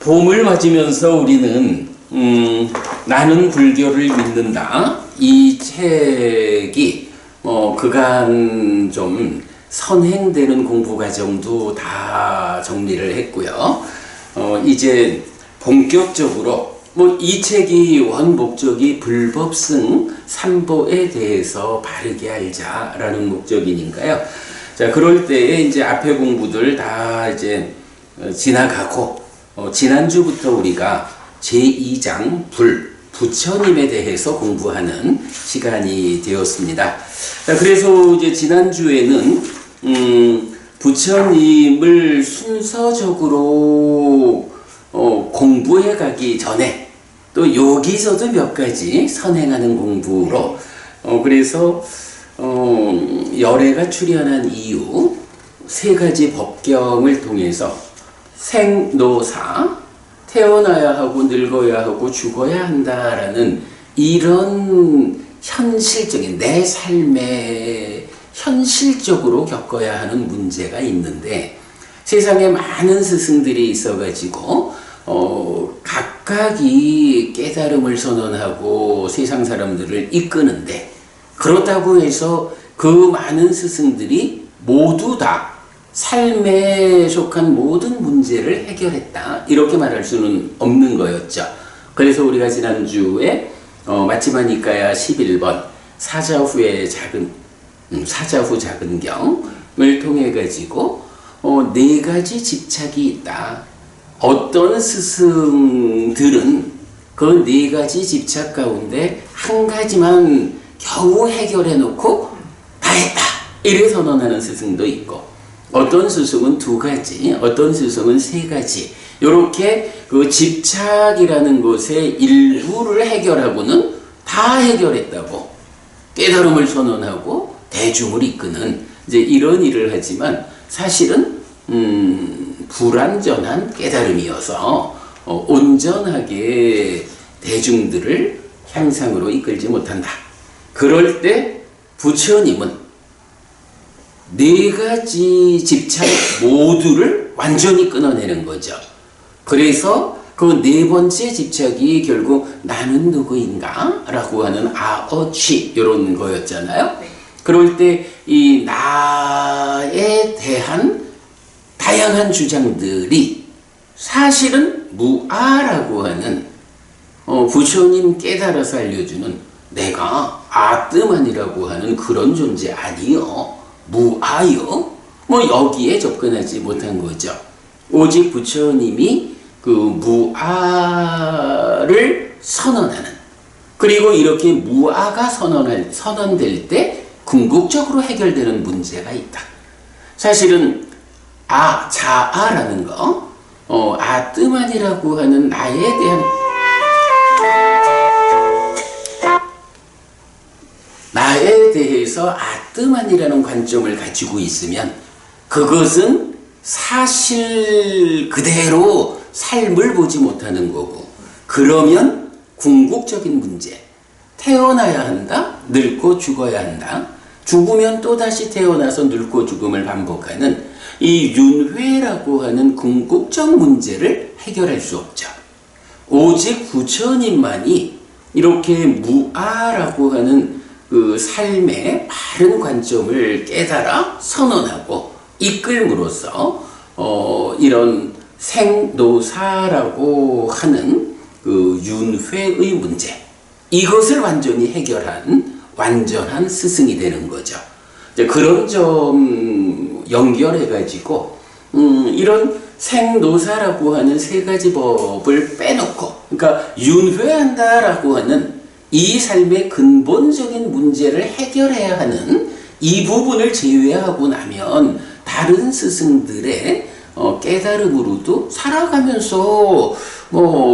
봄을 맞으면서 우리는 나는 불교를 믿는다. 이 책이 그간 좀 선행되는 공부 과정도 다 정리를 했고요. 이제 본격적으로 이 책이 원 목적이 불법승 삼보에 대해서 바르게 알자라는 목적이니까요. 자, 그럴 때에 이제 앞에 공부들 다 이제 지나가고 지난주부터 우리가 제2장 부처님에 대해서 공부하는 시간이 되었습니다. 자, 그래서 이제 지난주에는 부처님을 순서적으로 공부해 가기 전에 또 여기서도 몇 가지 선행하는 공부로 그래서 열애가 출현한 이유 세 가지 법경을 통해서 생노사, 태어나야 하고 늙어야 하고 죽어야 한다라는 이런 현실적인 내 삶에 현실적으로 겪어야 하는 문제가 있는데 세상에 많은 스승들이 있어가지고 각각이 깨달음을 선언하고 세상 사람들을 이끄는데 그렇다고 해서 그 많은 스승들이 모두 다 삶에 속한 모든 문제를 해결했다 이렇게 말할 수는 없는 거였죠. 그래서 우리가 지난주에 마치마니까야 11번 사자후의 사자후 작은 경을 통해 가지고 네 가지 집착이 있다. 어떤 스승들은 그 네 가지 집착 가운데 한 가지만 겨우 해결해 놓고 다 했다 이래 선언하는 스승도 있고 어떤 스승은 두 가지, 어떤 스승은 세 가지 이렇게 그 집착이라는 것의 일부를 해결하고는 다 해결했다고 깨달음을 선언하고 대중을 이끄는 이제 이런 일을 하지만 사실은 불완전한 깨달음이어서 온전하게 대중들을 향상으로 이끌지 못한다. 그럴 때 부처님은 네 가지 집착 모두를 완전히 끊어내는 거죠. 그래서 그 네 번째 집착이 결국 나는 누구인가? 라고 하는 아어취 이런 거였잖아요. 그럴 때 이 나에 대한 다양한 주장들이 사실은 무아라고 하는 부처님 깨달아서 알려주는 내가 아뜨만이라고 하는 그런 존재 아니요. 무아요. 여기에 접근하지 못한 거죠. 오직 부처님이 그 무아를 선언하는 그리고 이렇게 무아가 선언될 때 궁극적으로 해결되는 문제가 있다. 사실은 자아라는 거 아뜨만이라고 하는 나에 대해서 아뜨만이라는 관점을 가지고 있으면 그것은 사실 그대로 삶을 보지 못하는 거고 그러면 궁극적인 문제 태어나야 한다, 늙고 죽어야 한다, 죽으면 또다시 태어나서 늙고 죽음을 반복하는 이 윤회라고 하는 궁극적 문제를 해결할 수 없죠. 오직 부처님만이 이렇게 무아라고 하는 그 삶의 바른 관점을 깨달아 선언하고 이끌므로써 이런 생노사라고 하는 그 윤회의 문제 이것을 완전히 해결한 완전한 스승이 되는 거죠. 그런 점 연결해 가지고 이런 생노사라고 하는 세 가지 법을 빼놓고 그러니까 윤회한다라고 하는 이 삶의 근본적인 문제를 해결해야 하는 이 부분을 제외하고 나면 다른 스승들의 깨달음으로도 살아가면서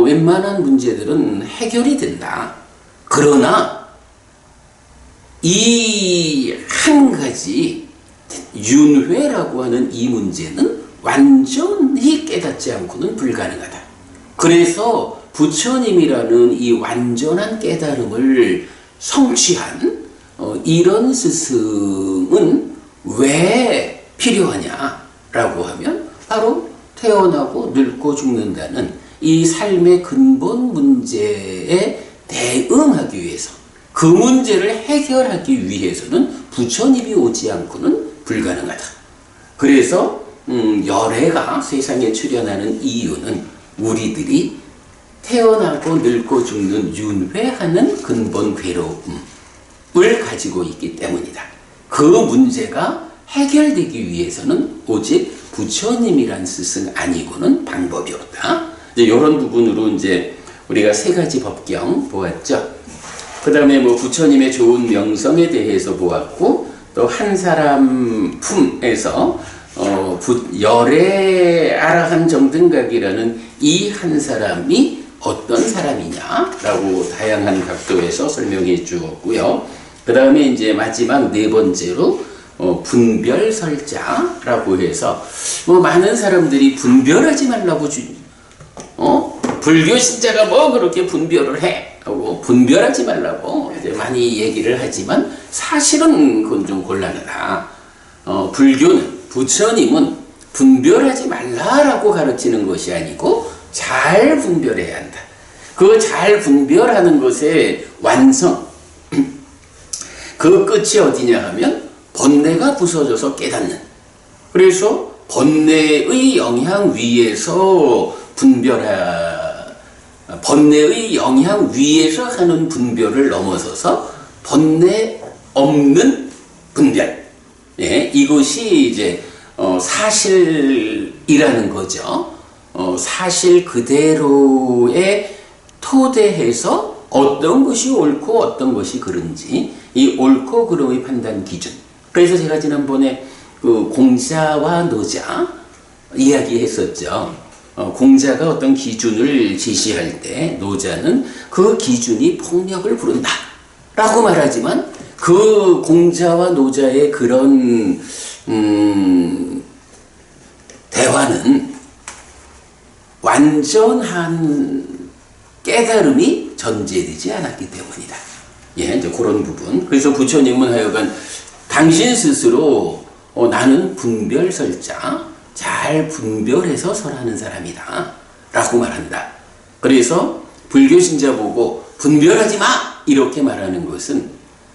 웬만한 문제들은 해결이 된다. 그러나 이 한 가지 윤회라고 하는 이 문제는 완전히 깨닫지 않고는 불가능하다. 그래서 부처님이라는 이 완전한 깨달음을 성취한 이런 스승은 왜 필요하냐라고 하면 바로 태어나고 늙고 죽는다는 이 삶의 근본 문제에 대응하기 위해서 그 문제를 해결하기 위해서는 부처님이 오지 않고는 불가능하다. 그래서 열애가 세상에 출현하는 이유는 우리들이 태어나고 늙고 죽는 윤회하는 근본 괴로움을 가지고 있기 때문이다. 그 문제가 해결되기 위해서는 오직 부처님이란 스승 아니고는 방법이 없다. 이제 이런 부분으로 이제 우리가 세 가지 법경 보았죠. 그 다음에 뭐 부처님의 좋은 명성에 대해서 보았고, 또 한 사람 품에서 열애 아라한 정등각이라는 이 한 사람이 어떤 사람이냐라고 다양한 각도에서 설명해 주었고요. 그 다음에 이제 마지막 네 번째로 분별설자라고 해서 뭐 많은 사람들이 분별하지 말라고 불교 신자가 뭐 그렇게 분별을 해 하고 분별하지 말라고 이제 많이 얘기를 하지만 사실은 그건 좀 곤란하다. 불교는 부처님은 분별하지 말라라고 가르치는 것이 아니고 잘 분별해야 한다. 그 잘 분별하는 것의 완성, 그 끝이 어디냐 하면 번뇌가 부서져서 깨닫는. 그래서 번뇌의 영향 위에서 번뇌의 영향 위에서 하는 분별을 넘어서서 번뇌 없는 분별. 예, 이것이 이제 사실이라는 거죠. 사실 그대로에 토대해서 어떤 것이 옳고 어떤 것이 그른지 이 옳고 그름의 판단 기준. 그래서 제가 지난번에 그 공자와 노자 이야기했었죠. 공자가 어떤 기준을 제시할 때 노자는 그 기준이 폭력을 부른다 라고 말하지만 그 공자와 노자의 그런 대화는 완전한 깨달음이 전제되지 않았기 때문이다. 예, 이제 그런 부분. 그래서 부처님은 하여간 당신 스스로 나는 분별설자, 잘 분별해서 설하는 사람이다 라고 말한다. 그래서 불교 신자 보고 분별하지 마 이렇게 말하는 것은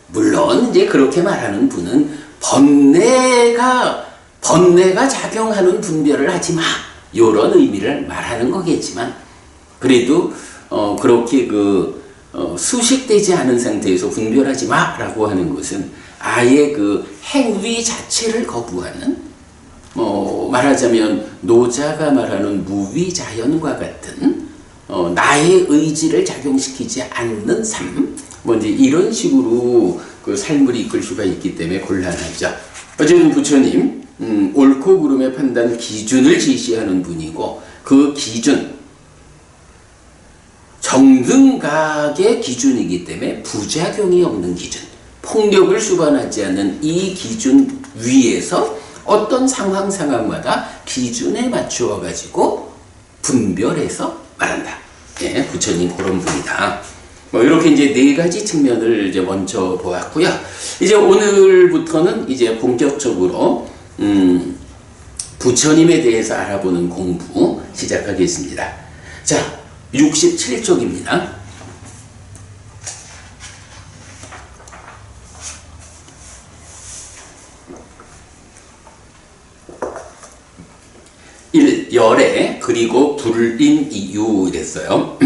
물론 이제 그렇게 말하는 분은 번뇌가 작용하는 분별을 하지 마 이런 의미를 말하는 거겠지만 그래도 그렇게 수식되지 않은 상태에서 분별하지 마라고 하는 것은 아예 그 행위 자체를 거부하는 말하자면 노자가 말하는 무위자연과 같은 나의 의지를 작용시키지 않는 삶 이제 이런 식으로 그 삶을 이끌 수가 있기 때문에 곤란하죠. 어쨌든 부처님 옳고 그름의 판단 기준을 제시하는 분이고 그 기준 정등각의 기준이기 때문에 부작용이 없는 기준, 폭력을 수반하지 않는 이 기준 위에서 어떤 상황마다 기준에 맞추어 가지고 분별해서 말한다. 예, 부처님 그런 분이다. 이렇게 이제 네 가지 측면을 이제 먼저 보았고요. 이제 오늘부터는 이제 본격적으로 부처님에 대해서 알아보는 공부 시작하겠습니다. 자, 67쪽입니다. 열애 그리고 불인 이유 이랬어요.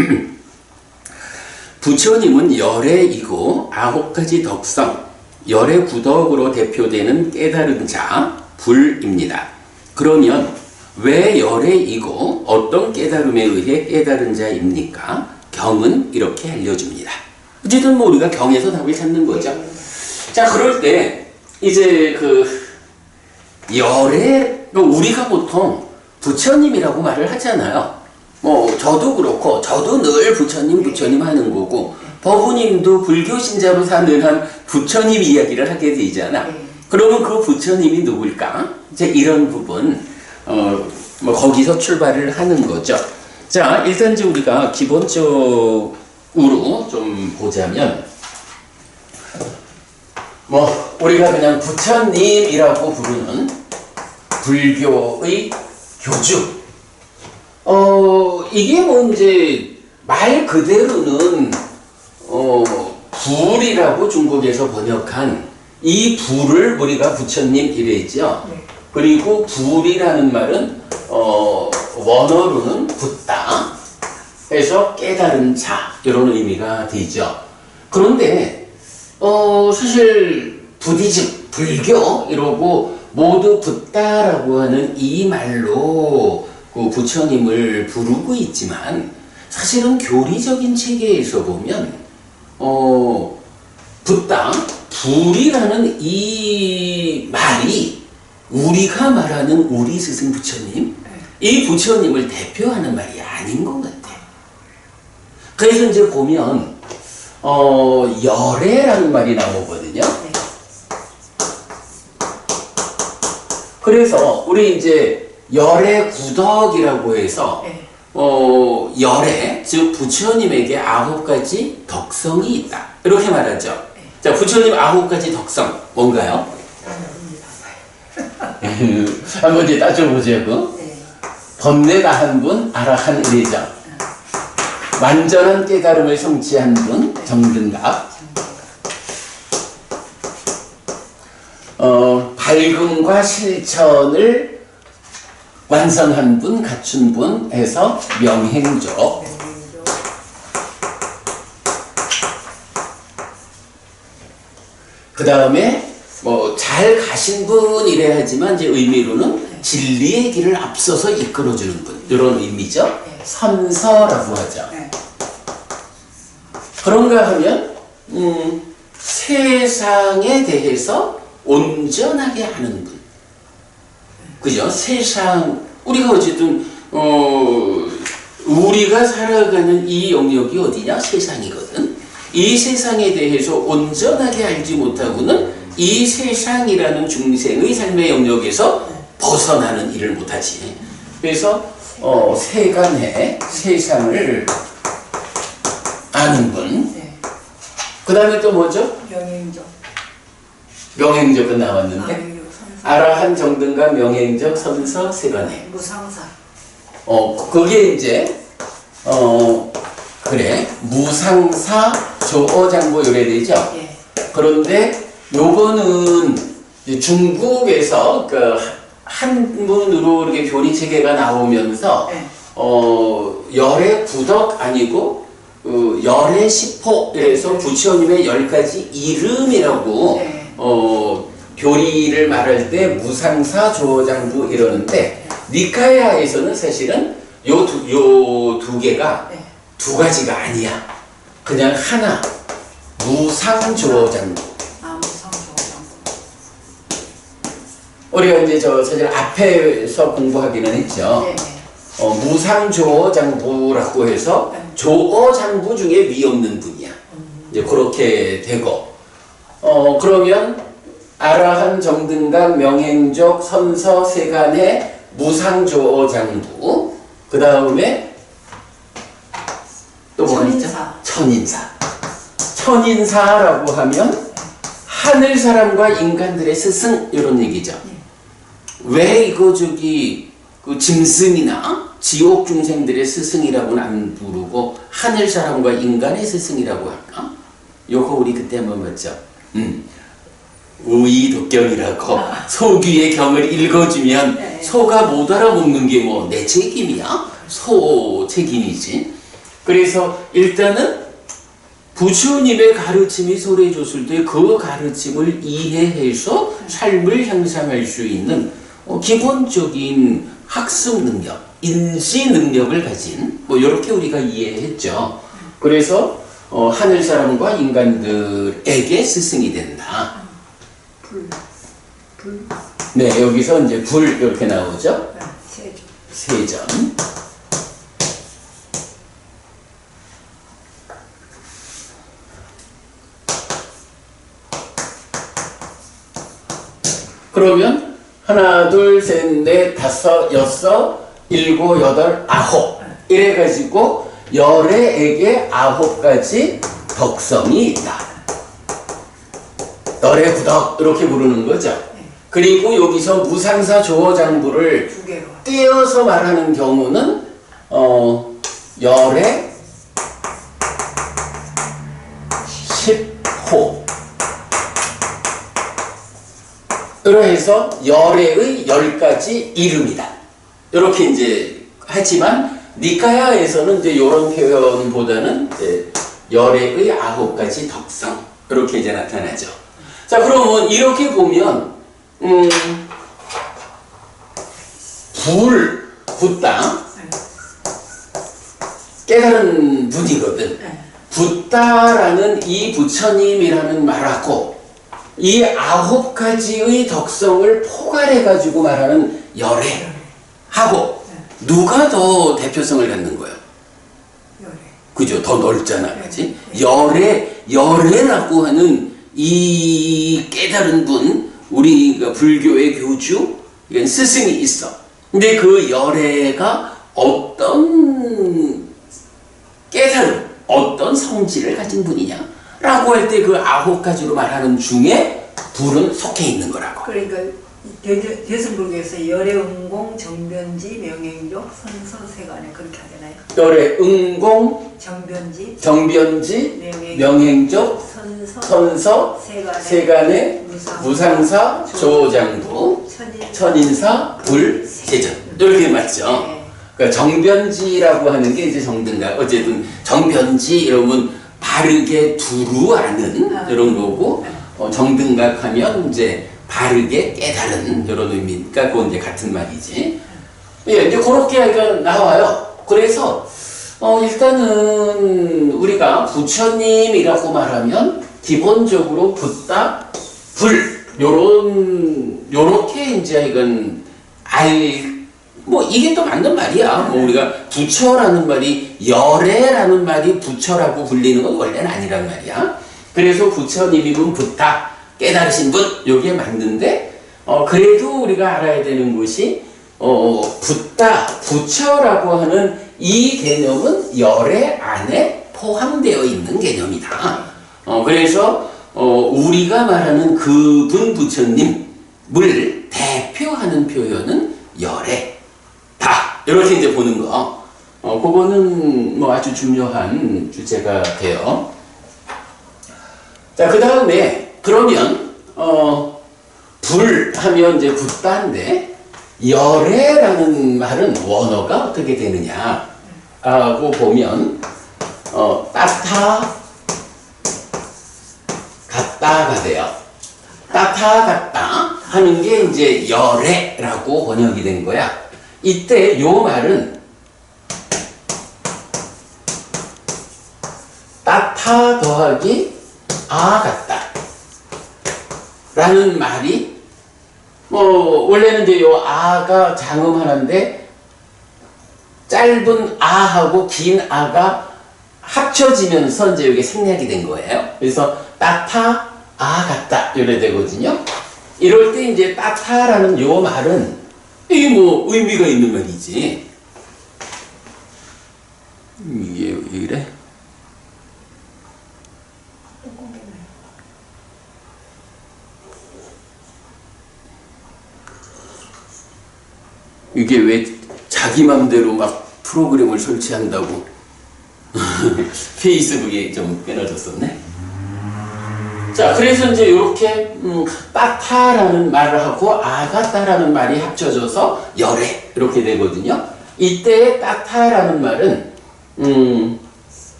부처님은 열애이고 9가지 덕성, 열애 구덕으로 대표되는 깨달은 자, 불입니다. 그러면 왜 열애이고 어떤 깨달음에 의해 깨달은 자입니까? 경은 이렇게 알려줍니다. 어쨌든 우리가 경에서 답을 찾는 거죠. 자, 그럴 때 이제 열애, 우리가 보통 부처님이라고 말을 하잖아요. 저도 그렇고 저도 늘 부처님 하는 거고 법우님도 불교 신자로 사는 한 부처님 이야기를 하게 되잖아. 그러면 그 부처님이 누굴까? 이제 이런 부분 거기서 출발을 하는 거죠. 자, 일단 이제 우리가 기본적으로 좀 보자면 우리가 그냥 부처님이라고 부르는 불교의 교주 이게 뭐 이제 말 그대로는 불이라고 중국에서 번역한 이 불을 우리가 부처님 이랬죠. 네. 그리고 불이라는 말은 원어로는 붓다 해서 깨달은 자 이런 의미가 되죠. 그런데 사실 부디즘, 불교 이러고 모두 붓다라고 하는 이 말로 그 부처님을 부르고 있지만 사실은 교리적인 체계에서 보면 붓다, 불이라는 이 말이 우리가 말하는 우리 스승 부처님, 이 부처님을 대표하는 말이 아닌 것 같아요. 그래서 이제 보면 열애라는 말이 나오거든요. 그래서 우리 이제 열애 구덕이라고 해서 열애, 즉 부처님에게 9가지 덕성이 있다. 이렇게 말하죠. 자, 부처님 9가지 덕성 뭔가요? 한번 이제 따져보자고. 번뇌가 한 분, 아라한 일이죠. 완전한 깨달음을 성취한 분, 정등갑. 밝음과 실천을 완성한 분, 갖춘 분 해서 명행조. 그 다음에 뭐 잘 가신 분 이래야 하지만 이제 의미로는 진리의 길을 앞서서 이끌어주는 분 이런 의미죠. 선서라고 하죠. 그런가 하면 세상에 대해서 온전하게 아는 분. 그죠? 세상 우리가 어쨌든 우리가 살아가는 이 영역이 어디냐? 세상이거든. 이 세상에 대해서 온전하게 알지 못하고는 이 세상이라는 중생의 삶의 영역에서 벗어나는 일을 못하지. 그래서 세간의 세상을 아는 분. 그 다음에 또 뭐죠? 명행적. 명행적은 나왔는데 아라한 정등과 명행적 선서 세간에. 무상사. 그게 이제 그래 무상사 조어장보 요래되죠. 그런데 요거는 중국에서 그 한문으로 이렇게 교리 체계가 나오면서 열의 구덕 아니고 열의 시포에서 부처님의 10가지 이름이라고 교리를 말할 때 무상사 조어장부 이러는데 니카야에서는 사실은 요 두 개가 2가지가 아니야. 그냥 하나 무상조어장부. 무상조어장부. 우리가 이제 사실 앞에서 공부하기는 했죠. 무상조어장부라고 해서 조어장부 중에 위 없는 분이야. 이제 그렇게 되고 그러면 아라한 정등각 명행적 선서 세간의 무상조어장부 그 다음에 또 뭐가 있죠? 천인사. 천인사라고 하면 하늘 사람과 인간들의 스승 이런 얘기죠. 왜 이거 그 짐승이나 지옥 중생들의 스승이라고는 안 부르고 하늘 사람과 인간의 스승이라고 할까? 요거 우리 그때 한번 봤죠. 우이독경이라고 소귀의 경을 읽어주면 소가 못 알아먹는 게 뭐 내 책임이야? 소 책임이지. 그래서 일단은 부처님의 가르침이 소리해줬을 때 그 가르침을 이해해서 삶을 향상할 수 있는 기본적인 학습 능력, 인지 능력을 가진 뭐 이렇게 우리가 이해했죠. 그래서 하늘 사람과 인간들에게 스승이 된다. 불. 네, 여기서 이제 불 이렇게 나오죠. 세전. 그러면 하나, 둘, 셋, 넷, 다섯, 여섯, 일곱, 여덟, 아홉 이래가지고 열애에게 9가지 덕성이 있다. 열애 구덕 이렇게 부르는 거죠. 그리고 여기서 무상사 조어장부를 떼어서 말하는 경우는 열의 10호. 이러해서 열애의 10가지 이름이다. 이렇게 이제 하지만 니까야에서는 이제 이런 표현보다는 이제 열애의 9가지 덕성 이렇게 이제 나타나죠. 자, 그러면 이렇게 보면 붓다 깨달은 분이거든. 붓다라는 이 부처님이라는 말하고 이 9가지의 덕성을 포괄해가지고 말하는 열애하고 누가 더 대표성을 갖는 거예요? 열애. 그죠? 더 넓잖아, 그렇지? 열애라고 하는 이 깨달은 분, 우리가 불교의 교주, 이건 스승이 있어. 근데 그 열애가 어떤 깨달음, 어떤 성질을 가진 분이냐? 라고 할 때 그 9가지로 말하는 중에 불은 속해 있는 거라고. 그러니까 대승불교에서 열애응공, 정변지, 명행족, 선서세간에 그렇게 하잖아요. 열애응공, 정변지, 명행족, 선서, 세간에 세간의 무상사, 조장부, 천인사, 불, 세전. 이렇게 맞죠? 네. 그러니까 정변지라고 하는 게 이제 정등각. 어쨌든 정변지 이러면 바르게 두루 아는 이런 거고, 정등각 하면 이제 바르게 깨달은 이런 의미니까 그건 이제 같은 말이지. 예, 이제 그렇게 나와요. 그래서 일단은 우리가 부처님이라고 말하면 기본적으로 붓다, 불 요렇게 이제 이건 뭐 이게 또 맞는 말이야. 뭐 우리가 부처라는 말이 열애라는 말이 부처라고 불리는 건 원래는 아니란 말이야. 그래서 부처님이면 붓다, 깨달으신 분 여기에 맞는데 그래도 우리가 알아야 되는 것이 붓다, 부처라고 하는 이 개념은 열애 안에 포함되어 있는 개념이다. 그래서 우리가 말하는 그분 부처님을 대표하는 표현은 열애다. 이렇게 이제 보는 거. 그거는 뭐 아주 중요한 주제가 돼요. 자, 그 다음에 그러면 불 하면 이제 붓다인데 열애라는 말은 원어가 어떻게 되느냐 하고 보면 따타 같다가 돼요. 따타 같다 하는 게 이제 열애라고 번역이 된 거야. 이때 요 말은 따타 더하기 같다 라는 말이 원래는 이제 요 아가 장음 하나인데 짧은 아하고 긴 아가 합쳐지면서 이제 이게 생략이 된 거예요. 그래서 따타 같다 이래 되거든요. 이럴 때 이제 따타라는 요 말은 이게 뭐 의미가 있는 말이지. 이게 왜 이래? 이게 왜 자기 맘대로 막 프로그램을 설치한다고 페이스북에 좀 빼놔줬었네. 자, 그래서 이제 이렇게 따타라는 말을 하고 아가따라는 말이 합쳐져서 열애 이렇게 되거든요. 이때의 따타라는 말은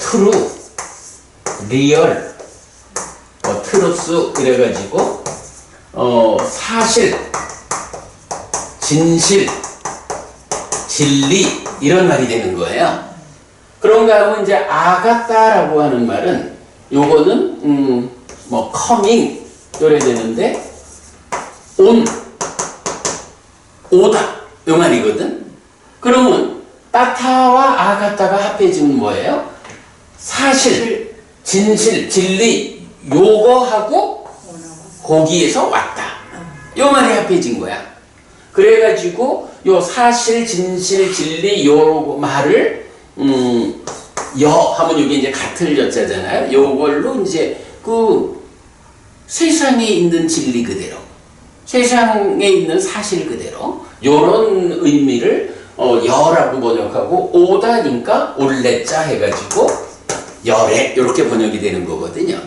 트루, 리얼, 트루스 이래가지고 사실, 진실, 진리 이런 말이 되는 거예요. 그런가 하면 이제 아가따라고 하는 말은 요거는 뭐 커밍 이래 되는데 오다 이 말이거든. 그러면 따타와 아가따가 합해지면 뭐예요? 사실, 진실, 진리 요거하고 거기에서 왔다 요 말이 합해진 거야. 그래가지고 요 사실, 진실, 진리 요 말을 하면 이게 이제 같을 여자잖아요. 요걸로 이제 그 세상에 있는 진리 그대로, 세상에 있는 사실 그대로 요런 의미를 여라고 번역하고 오다니까 올레자 해가지고 열애 이렇게 번역이 되는 거거든요.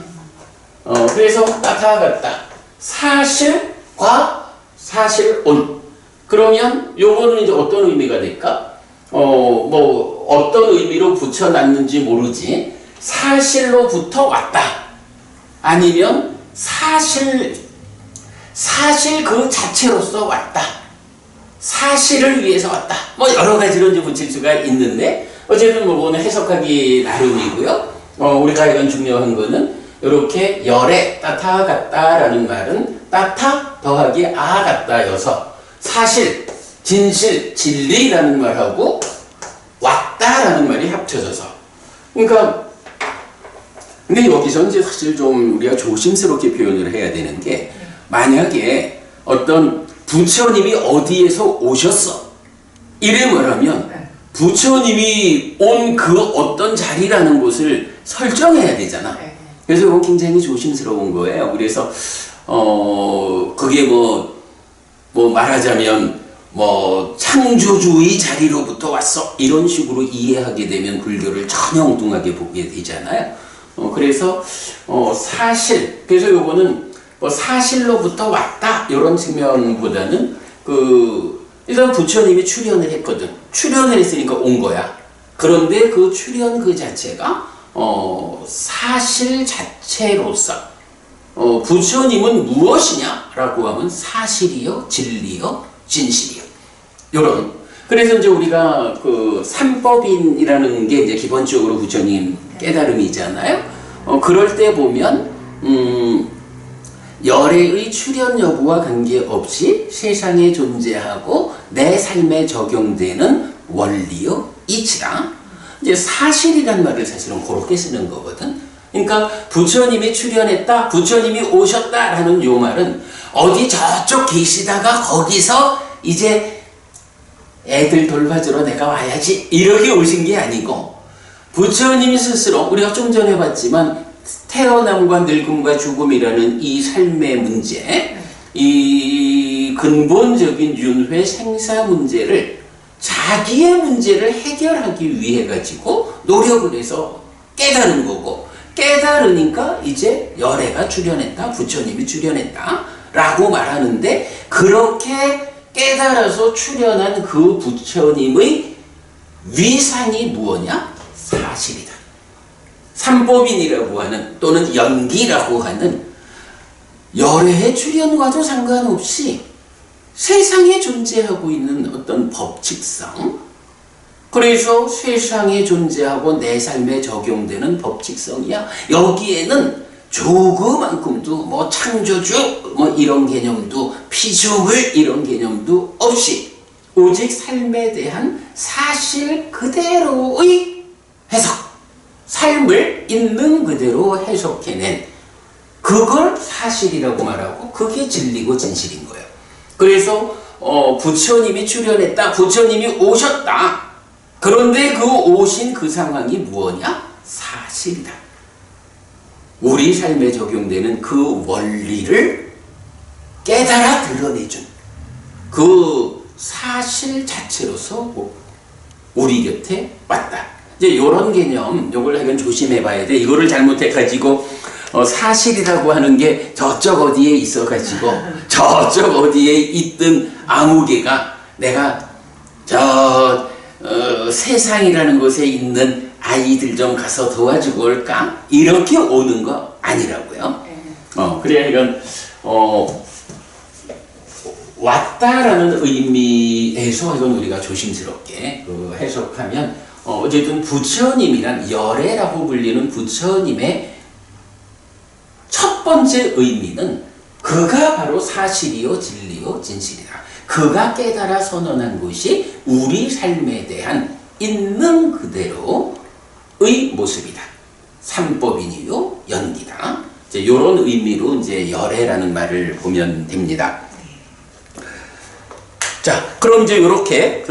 그래서 따타 같다. 사실과 사실온. 그러면 요거는 이제 어떤 의미가 될까? 뭐 어떤 의미로 붙여놨는지 모르지. 사실로부터 왔다. 아니면 사실 그 자체로서 왔다. 사실을 위해서 왔다. 뭐 여러 가지로 이제 붙일 수가 있는데 어쨌든 뭐 그거는 해석하기 나름이고요. 우리가 이건 중요한 거는 이렇게 열에 따타 같다라는 말은 따타 더하기 아 같다여서 사실, 진실, 진리라는 말하고 왔다라는 말이 합쳐져서 그러니까 근데 여기서 이제 사실 좀 우리가 조심스럽게 표현을 해야 되는 게 만약에 어떤 부처님이 어디에서 오셨어 이래 말하면 부처님이 온 그 어떤 자리라는 곳을 설정해야 되잖아. 그래서 이건 굉장히 조심스러운 거예요. 그래서 그게 뭐 말하자면 뭐 창조주의 자리로부터 왔어 이런 식으로 이해하게 되면 불교를 전혀 엉뚱하게 보게 되잖아요. 그래서 사실 그래서 요거는 뭐 사실로부터 왔다 이런 측면보다는 일단 부처님이 출현을 했거든. 출현을 했으니까 온 거야. 그런데 그 출현 그 자체가 사실 자체로서 부처님은 무엇이냐라고 하면 사실이요, 진리요, 진실이요. 요런. 그래서 이제 우리가 삼법인이라는 게 이제 기본적으로 부처님 깨달음이잖아요. 그럴 때 보면 열애의 출현 여부와 관계없이 세상에 존재하고 내 삶에 적용되는 원리요, 이치다. 이제 사실이란 말을 사실은 그렇게 쓰는 거거든. 그러니까 부처님이 출현했다, 부처님이 오셨다라는 요 말은 어디 저쪽 계시다가 거기서 이제 애들 돌봐주러 내가 와야지 이렇게 오신 게 아니고 부처님이 스스로 우리가 좀 전에 봤지만 태어남과 늙음과 죽음이라는 이 삶의 문제, 이 근본적인 윤회 생사 문제를 자기의 문제를 해결하기 위해 가지고 노력을 해서 깨달은 거고 깨달으니까 이제 열애가 출현했다, 부처님이 출현했다 라고 말하는데 그렇게 깨달아서 출현한 그 부처님의 위상이 무엇이냐? 사실이다. 삼법인이라고 하는 또는 연기라고 하는 열애의 출현과도 상관없이 세상에 존재하고 있는 어떤 법칙성, 그래서 세상에 존재하고 내 삶에 적용되는 법칙성이야. 여기에는 조그만큼도 뭐 창조주 뭐 이런 개념도 피조물 이런 개념도 없이 오직 삶에 대한 사실 그대로의 해석, 삶을 있는 그대로 해석해낸 그걸 사실이라고 말하고 그게 진리고 진실인 거예요. 그래서 부처님이 출현했다, 부처님이 오셨다. 그런데 그 오신 그 상황이 무엇이냐? 사실이다. 우리 삶에 적용되는 그 원리를 깨달아 드러내준 그 사실 자체로서 우리 곁에 왔다. 이제 이런 개념, 요걸 하여간 조심해 봐야 돼. 이거를 잘못해가지고 사실이라고 하는 게 저쪽 어디에 있어가지고 저쪽 어디에 있던 아무개가 내가 세상이라는 곳에 있는 아이들 좀 가서 도와주고 올까? 이렇게 오는 거 아니라고요. 그래야 이건 왔다라는 의미에서 이건 우리가 조심스럽게 해석하면 어쨌든 부처님이란 열애라고 불리는 부처님의 첫 번째 의미는 그가 바로 사실이요, 진리요, 진실이다. 그가 깨달아 선언한 것이 우리 삶에 대한 있는 그대로의 모습이다. 삼법인이요, 연기다. 이런 의미로 이제 열애라는 말을 보면 됩니다. 자, 그럼 이제 이렇게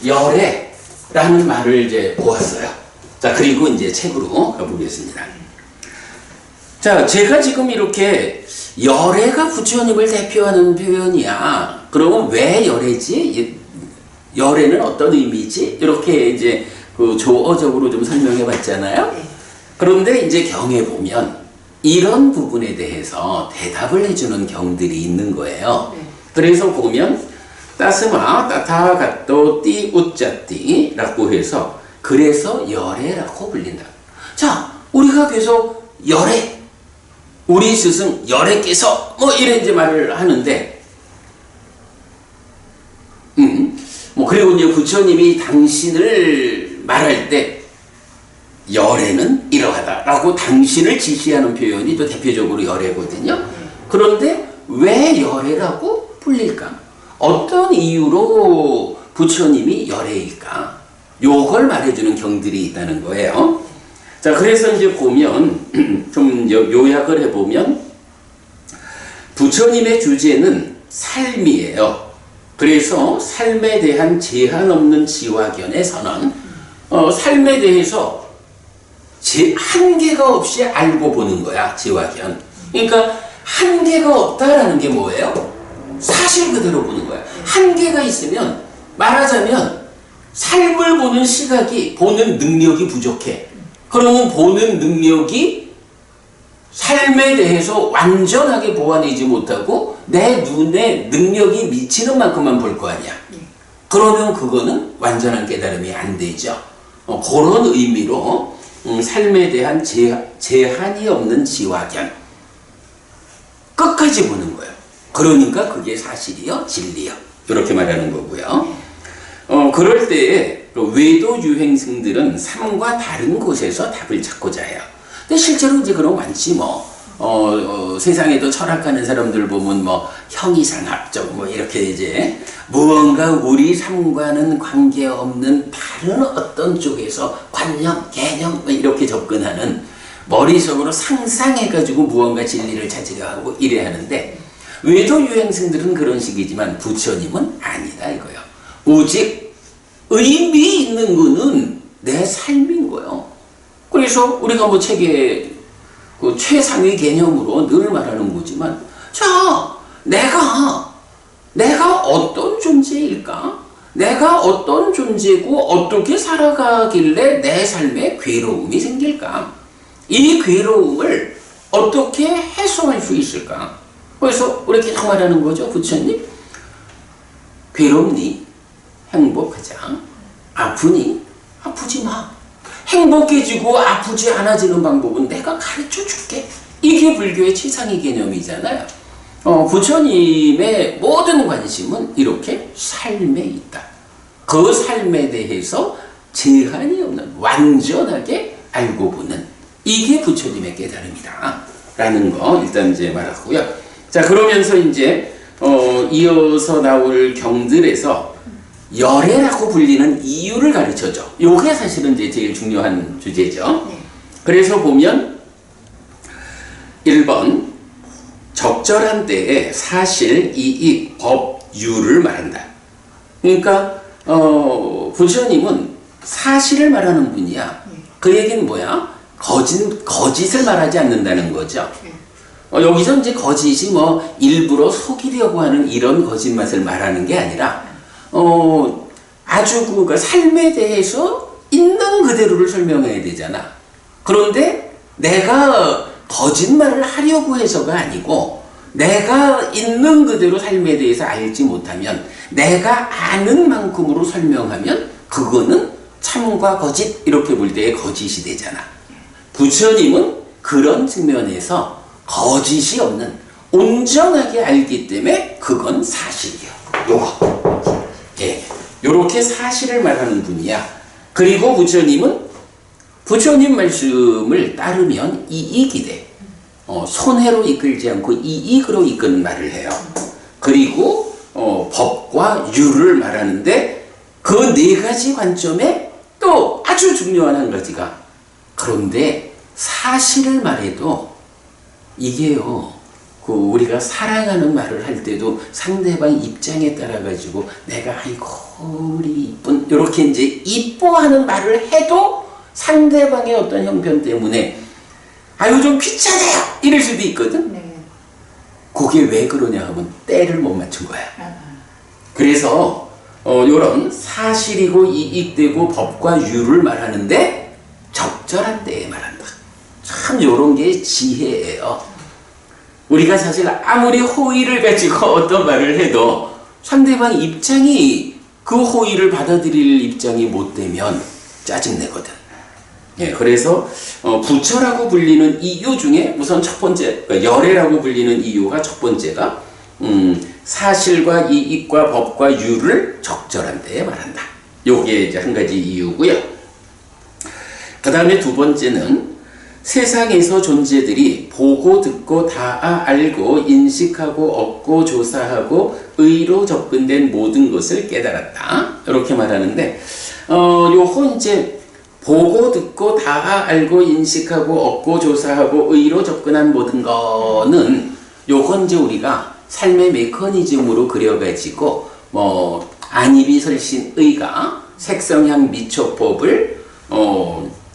열애라는 말을 이제 보았어요. 자, 그리고 이제 책으로 가보겠습니다. 자, 제가 지금 이렇게 열애가 부처님을 대표하는 표현이야. 그러면 왜 열애지? 열애는 어떤 의미지? 이렇게 이제 그 조어적으로 좀 설명해 봤잖아요. 네. 그런데 이제 경에 보면 이런 부분에 대해서 대답을 해주는 경들이 있는 거예요. 네. 그래서 보면 따스마 따타가또 띠 우짜띠라고 해서 그래서 열애라고 불린다. 자, 우리가 계속 열애, 우리 스승 열애께서 뭐 이런 이제 말을 하는데, 뭐 그리고 이제 부처님이 당신을 말할 때 열애는 이러하다라고 당신을 지시하는 표현이 또 대표적으로 열애거든요. 그런데 왜 열애라고 불릴까? 어떤 이유로 부처님이 열애일까? 요걸 말해주는 경들이 있다는 거예요. 자, 그래서 이제 보면 좀 요약을 해보면 부처님의 주제는 삶이에요. 그래서 삶에 대한 제한 없는 지화견의 선언, 삶에 대해서 한계가 없이 알고 보는 거야, 지화견. 그러니까 한계가 없다라는 게 뭐예요? 사실 그대로 보는 거야. 한계가 있으면 말하자면 삶을 보는 시각이, 보는 능력이 부족해. 그러면 보는 능력이 삶에 대해서 완전하게 보완하지 못하고 내 눈에 능력이 미치는 만큼만 볼 거 아니야. 그러면 그거는 완전한 깨달음이 안 되죠. 그런 의미로 삶에 대한 제한이 없는 지화견. 끝까지 보는 거예요. 그러니까 그게 사실이요, 진리요. 이렇게 말하는 거고요. 그럴 때에 외도 유행승들은 삶과 다른 곳에서 답을 찾고자 해요. 근데 실제로 이제 그런 많지 뭐. 세상에도 철학하는 사람들 보면 뭐 형이상학적 뭐 이렇게 이제 무언가 우리 삶과는 관계없는 다른 어떤 쪽에서 관념, 개념 뭐 이렇게 접근하는 머릿속으로 상상해가지고 무언가 진리를 찾으려 하고 이래 하는데 외도 유행승들은 그런 식이지만 부처님은 아니다 이거요. 오직 의미 있는 거는 내 삶인 거예요. 그래서 우리가 뭐 책에 그 최상위 개념으로 늘 말하는 거지만, 자, 내가 어떤 존재일까? 내가 어떤 존재고 어떻게 살아가길래 내 삶에 괴로움이 생길까? 이 괴로움을 어떻게 해소할 수 있을까? 그래서 우리 계속 말하는 거죠, 부처님. 괴롭니? 행복하자. 아프니? 아프지 마. 행복해지고 아프지 않아지는 방법은 내가 가르쳐 줄게. 이게 불교의 최상위 개념이잖아요. 부처님의 모든 관심은 이렇게 삶에 있다. 그 삶에 대해서 제한이 없는 완전하게 알고 보는 이게 부처님의 깨달음이다. 라는 거 일단 이제 말하고요. 자, 그러면서 이제 이어서 나올 경들에서 열애라고 불리는 이유를 가르쳐줘. 요게 사실은 이제 제일 중요한 주제죠. 네. 그래서 보면 1번 적절한 때에 사실, 이익, 법, 유를 말한다. 그러니까 부처님은 사실을 말하는 분이야. 그 얘기는 뭐야? 거짓을 말하지 않는다는 거죠. 여기서 이제 거짓이 뭐 일부러 속이려고 하는 이런 거짓말을 말하는 게 아니라 아주 그러니까 삶에 대해서 있는 그대로를 설명해야 되잖아. 그런데 내가 거짓말을 하려고 해서가 아니고 내가 있는 그대로 삶에 대해서 알지 못하면 내가 아는 만큼으로 설명하면 그거는 참과 거짓 이렇게 볼 때의 거짓이 되잖아. 부처님은 그런 측면에서 거짓이 없는 온전하게 알기 때문에 그건 사실이야. 요거. 예. 요렇게 사실을 말하는 분이야. 그리고 부처님은 부처님 말씀을 따르면 이익이 돼. 손해로 이끌지 않고 이익으로 이끄는 말을 해요. 그리고 법과 유를 말하는데 그 네 가지 관점에 또 아주 중요한 한 가지가, 그런데 사실을 말해도 이게요, 그 우리가 사랑하는 말을 할 때도 상대방 입장에 따라 가지고 내가 아이고 우리 이쁜 이렇게 이제 이뻐하는 말을 해도 상대방의 어떤 형편 때문에 아유 좀 귀찮아요 이럴 수도 있거든. 네. 그게 왜 그러냐 하면 때를 못 맞춘 거야. 그래서 요런 사실이고 이익되고 법과 유를 말하는데 적절한 때에 말한다. 참 요런 게 지혜예요. 우리가 사실 아무리 호의를 가지고 어떤 말을 해도 상대방 입장이 그 호의를 받아들일 입장이 못 되면 짜증내거든. 예, 그래서 부처라고 불리는 이유 중에 우선 첫 번째, 열애라고 불리는 이유가 첫 번째가 사실과 이익과 법과 유를 적절한 때에 말한다. 요게 이제 한 가지 이유고요. 그 다음에 두 번째는 세상에서 존재들이 보고 듣고 다 알고 인식하고 얻고 조사하고 의로 접근된 모든 것을 깨달았다. 이렇게 말하는데 요거 이제 보고 듣고 다 알고 인식하고 얻고 조사하고 의로 접근한 모든 거는 요건 이제 우리가 삶의 메커니즘으로 그려가지고 안이비설신의가 색성향 미촉법을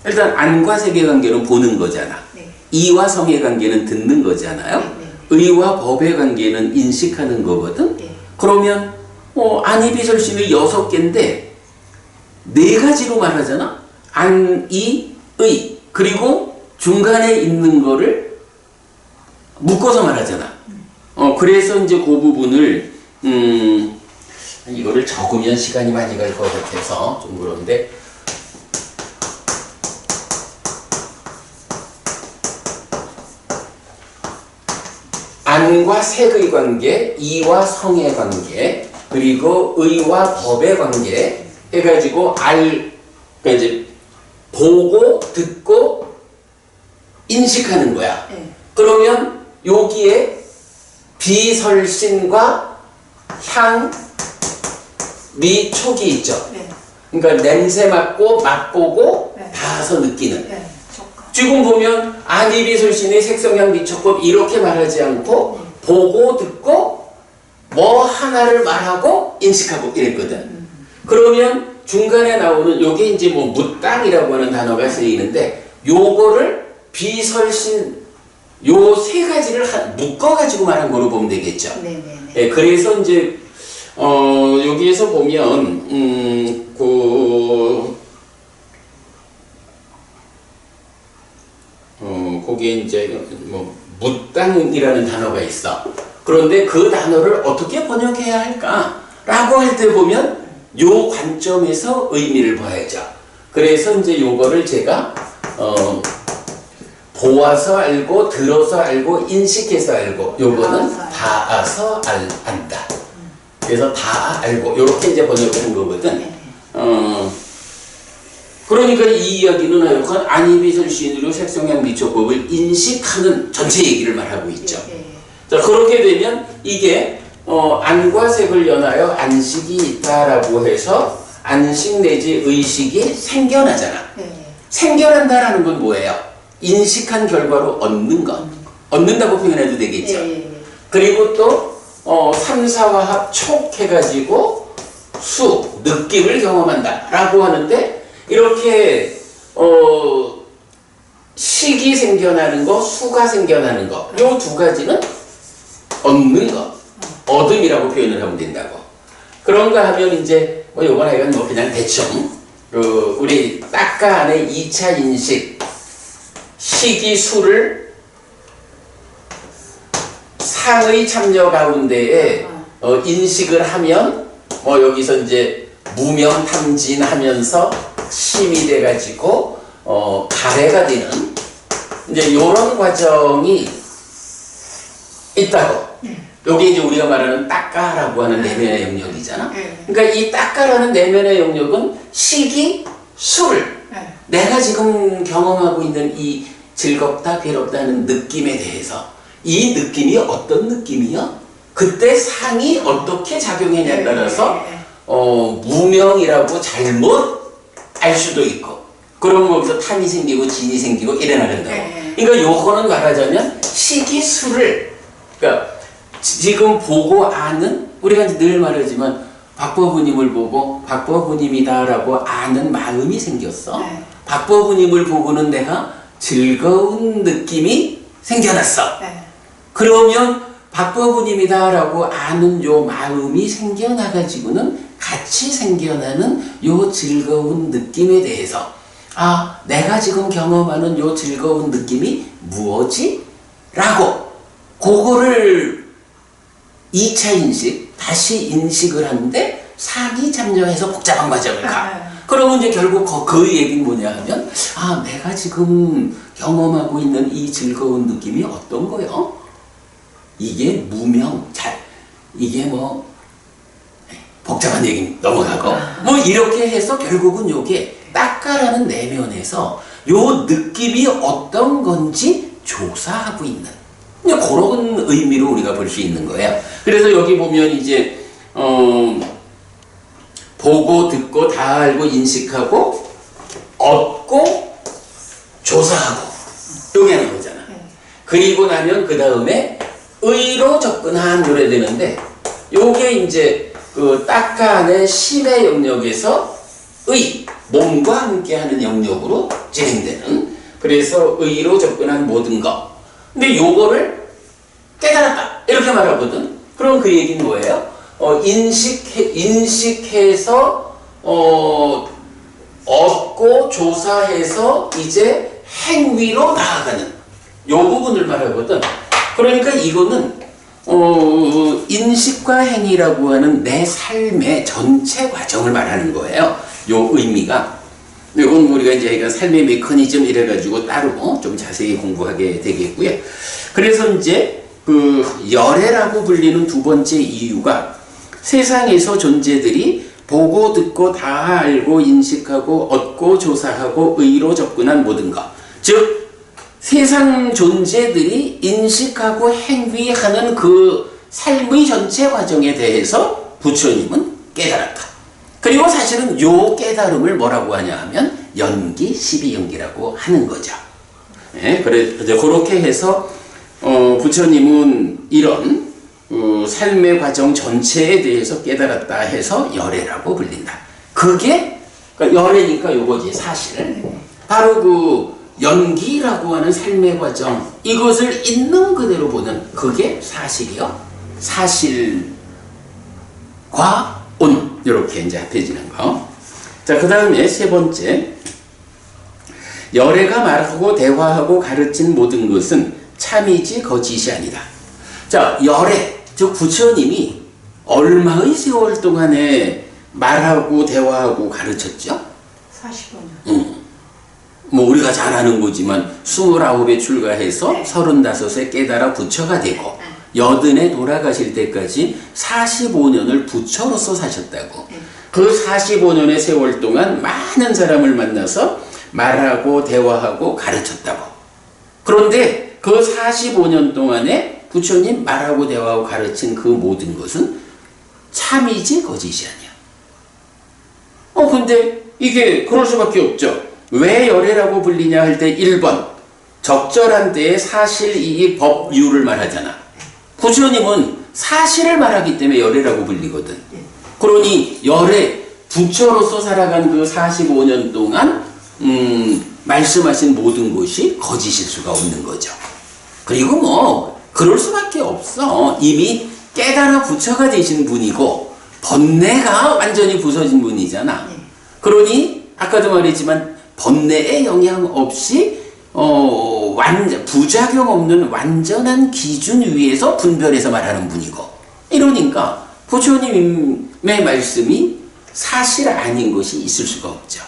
일단 안과 색의 관계는 보는 거잖아. 네. 이와 성의 관계는 듣는 거잖아요. 네. 의와 법의 관계는 인식하는 거거든. 네. 그러면 안이비설신의 6개인데 4가지로 말하잖아. 안, 이, 의. 그리고 중간에 있는 거를 묶어서 말하잖아. 그래서 이제 그 부분을 이거를 적으면 시간이 많이 갈 것 같아서 좀 그런데 안과 색의 관계, 이와 성의 관계, 그리고 의와 법의 관계 해가지고 그러니까 이제 보고 듣고 인식하는 거야. 네. 그러면 여기에 비설신과 향, 미, 촉이 있죠. 네. 그러니까 냄새 맡고 맛보고 네. 닿아서 느끼는. 네. 촉감. 지금 보면 안이비설신의 색성향 미촉법 이렇게 말하지 않고 보고 듣고 뭐 하나를 말하고 인식하고 이랬거든. 그러면 중간에 나오는 요게 이제 뭐 무땅이라고 하는 단어가 쓰이는데 요거를 비설신 요 3가지를 묶어가지고 말한 거로 보면 되겠죠. 네네네. 예, 그래서 이제 여기에서 보면 거기에 이제 뭐 무땅이라는 단어가 있어. 그런데 그 단어를 어떻게 번역해야 할까라고 할 때 보면 요 관점에서 의미를 봐야죠. 그래서 이제 요거를 제가 보아서 알고 들어서 알고 인식해서 알고 요거는 닿아서 안다. 그래서 다 알고 요렇게 이제 번역하는 거거든. 그러니까 이 이야기는 하여간 안이비설신으로 색성향 미촉법을 인식하는 전체 얘기를 말하고 있죠. 자, 그렇게 되면 이게 안과 색을 연하여 안식이 있다라고 해서 안식 내지 의식이 생겨나잖아. 생겨난다라는 건 뭐예요? 인식한 결과로 얻는 것. 얻는다고 표현해도 되겠죠. 그리고 또 삼사화합 촉 해가지고 수, 느낌을 경험한다 라고 하는데 이렇게 식이 생겨나는 거, 수가 생겨나는 거, 요 2가지는 얻는 거, 얻음이라고 표현을 하면 된다고. 그런가 하면 이제 요건 하여간 그냥 대충 우리 딱가 안에 2차 인식 식이 수를 상의 참여 가운데에 인식을 하면 여기서 이제 무명 탐진하면서 심이 돼가지고 가래가 되는 이제 요런 과정이 있다고. 요게 이제 우리가 말하는 딱가라고 하는 내면의 영역이잖아. 그러니까 이 딱가라는 내면의 영역은 식이 수를 내가 지금 경험하고 있는 이 즐겁다 괴롭다는 느낌에 대해서 이 느낌이 어떤 느낌이야? 그때 상이 어떻게 작용했냐에 따라서 무명이라고 잘못 알 수도 있고 그럼 거기서 탐이 생기고 진이 생기고 이래 나간다고. 그러니까 요거는 말하자면 식이수를 그러니까 지금 보고 아는 우리가 이제 늘 말하지만 박법우님을 보고 박법우님이다라고 아는 마음이 생겼어. 박법우님을 보고는 내가 즐거운 느낌이 생겨났어. 그러면 박법우님이다라고 아는 요 마음이 생겨나가지고는 같이 생겨나는 요 즐거운 느낌에 대해서 아, 내가 지금 경험하는 요 즐거운 느낌이 무엇이? 라고 그거를 2차 인식, 다시 인식을 하는데 상이 참여해서 복잡한 과정을 가. 그러면 이제 결국 그 얘기는 뭐냐 하면 아, 내가 지금 경험하고 있는 이 즐거운 느낌이 어떤 거요? 이게 무명, 이게 뭐 복잡한 얘기 넘어가고 뭐 이렇게 해서 결국은 요게 딱가라는 내면에서 요 느낌이 어떤 건지 조사하고 있는 그런 의미로 우리가 볼 수 있는 거예요. 그래서 여기 보면 이제 보고 듣고 다 알고 인식하고 얻고 조사하고 요게 하는 거잖아. 그리고 나면 그 다음에 의로 접근하노래 되는데 요게 이제 그 딱가 안의 심의 영역에서 의, 몸과 함께하는 영역으로 진행되는 그래서 의로 접근한 모든 것. 근데 요거를 깨달았다 이렇게 말하거든. 그럼 그 얘기는 뭐예요? 인식해서 얻고 조사해서 이제 행위로 나아가는 요 부분을 말하거든. 그러니까 이거는 인식과 행위라고 하는 내 삶의 전체 과정을 말하는 거예요. 요 의미가. 이건 우리가 이제 삶의 메커니즘 이래가지고 따로 좀 자세히 공부하게 되겠고요. 그래서 이제 그 열애라고 불리는 두 번째 이유가 세상에서 존재들이 보고 듣고 다 알고 인식하고 얻고 조사하고 의로 접근한 모든 것. 즉 세상 존재들이 인식하고 행위하는 그 삶의 전체 과정에 대해서 부처님은 깨달았다. 그리고 사실은 요 깨달음을 뭐라고 하냐 하면 연기, 12연기라고 하는 거죠. 예, 그래서 그렇게 해서 부처님은 이런 삶의 과정 전체에 대해서 깨달았다 해서 열애라고 불린다. 그게 그러니까 열애니까 요거지 사실. 바로 그 연기라고 하는 삶의 과정 이것을 있는 그대로 보는 그게 사실이요. 사실과 온 이렇게 이제 합해지는 거. 자, 그 다음에 세 번째 열애가 말하고 대화하고 가르친 모든 것은 참이지 거짓이 아니다. 자, 열애 즉 부처님이 얼마의 세월 동안에 말하고 대화하고 가르쳤죠? 45년. 뭐 우리가 잘 아는 거지만 29에 출가해서 35에 깨달아 부처가 되고 80에 돌아가실 때까지 45년을 부처로서 사셨다고. 그 45년의 세월 동안 많은 사람을 만나서 말하고 대화하고 가르쳤다고. 그런데 그 45년 동안에 부처님 말하고 대화하고 가르친 그 모든 것은 참이지 거짓이 아니야. 근데 이게 그럴 수밖에 없죠. 왜 열애라고 불리냐 할 때 1번 적절한 때에 사실, 이익, 법유를 말하잖아. 부처님은 사실을 말하기 때문에 열애라고 불리거든. 그러니 열애, 부처로서 살아간 그 45년 동안 말씀하신 모든 것이 거짓일 수가 없는 거죠. 그리고 뭐 그럴 수밖에 없어. 이미 깨달아 부처가 되신 분이고 번뇌가 완전히 부서진 분이잖아. 그러니 아까도 말했지만 번뇌의 영향 없이 부작용 없는 완전한 기준 위에서 분별해서 말하는 분이고, 이러니까 부처님의 말씀이 사실 아닌 것이 있을 수가 없죠.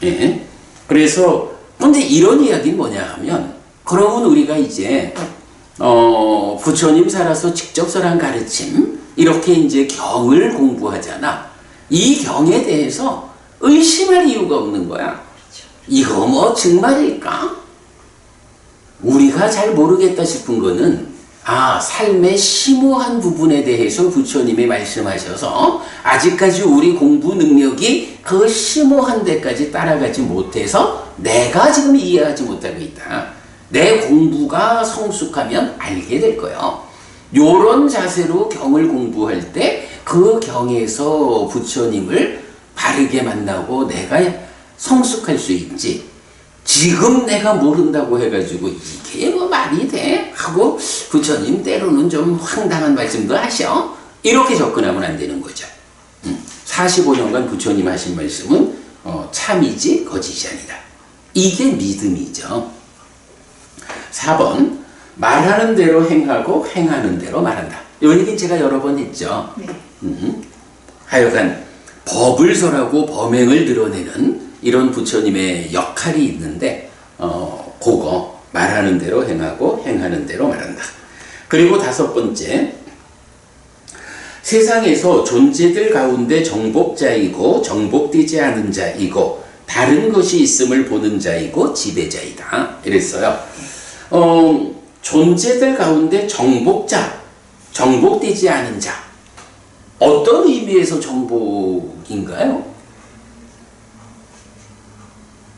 예. 그래서 근데 이런 이야기는 뭐냐 하면, 그러면 우리가 이제 부처님 살아서 직접 설한 가르침, 이렇게 이제 경을 공부하잖아. 이 경에 대해서 의심할 이유가 없는 거야. 이거 뭐 정말일까? 우리가 잘 모르겠다 싶은 거는 삶의 심오한 부분에 대해서 부처님이 말씀하셔서 아직까지 우리 공부 능력이 그 심오한 데까지 따라가지 못해서 내가 지금 이해하지 못하고 있다. 내 공부가 성숙하면 알게 될 거예요. 요런 자세로 경을 공부할 때 그 경에서 부처님을 바르게 만나고 내가 성숙할 수 있지. 지금 내가 모른다고 해가지고 이게 뭐 말이 돼? 하고 부처님 때로는 좀 황당한 말씀도 하셔. 이렇게 접근하면 안 되는 거죠. 45년간 부처님 하신 말씀은 참이지 거짓이 아니다. 이게 믿음이죠. 4번 말하는 대로 행하고 행하는 대로 말한다. 이 얘기는 제가 여러 번 했죠. 네. 하여간 법을 설하고 범행을 드러내는 이런 부처님의 역할이 있는데 그거 말하는 대로 행하고 행하는 대로 말한다. 그리고 5번째, 세상에서 존재들 가운데 정복자이고 정복되지 않은 자이고 다른 것이 있음을 보는 자이고 지배자이다. 이랬어요. 존재들 가운데 정복자, 정복되지 않은 자. 어떤 의미에서 정복인가요?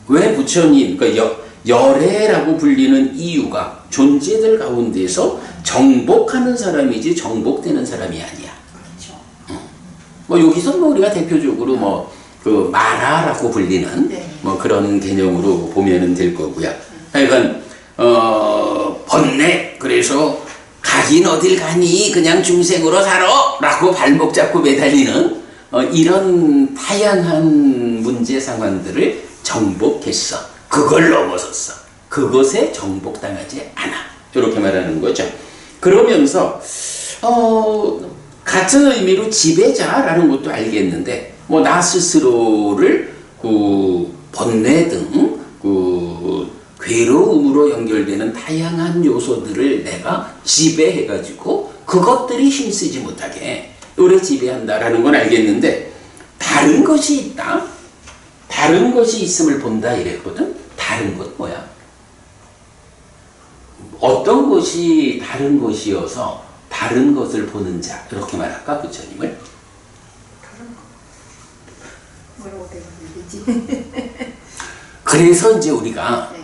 왜 부처님, 그러니까 열애라고 불리는 이유가 존재들 가운데서 정복하는 사람이지 정복되는 사람이 아니야. 그렇죠. 뭐 여기서 뭐 우리가 대표적으로 뭐 그 마라라고 불리는 네. 뭐 그런 개념으로 보면은 될 거고요. 하여간 번뇌, 그래서 가긴 어딜 가니 그냥 중생으로 살아 라고 발목 잡고 매달리는 이런 다양한 문제 상황들을 정복했어. 그걸 넘어섰어. 그것에 정복당하지 않아. 이렇게 말하는 거죠. 그러면서 같은 의미로 지배자라는 것도 알겠는데 뭐 나 스스로를 그 번뇌 등 그 괴로움으로 연결되는 다양한 요소들을 내가 지배해가지고 그것들이 힘쓰지 못하게 오래 지배한다라는 건 알겠는데 다른 것이 있다? 다른 것이 있음을 본다 이랬거든? 다른 것 뭐야? 어떤 것이 다른 것이어서 다른 것을 보는 자 이렇게 말할까 부처님을? 뭐라고 대답이지? 그래서 이제 우리가 네.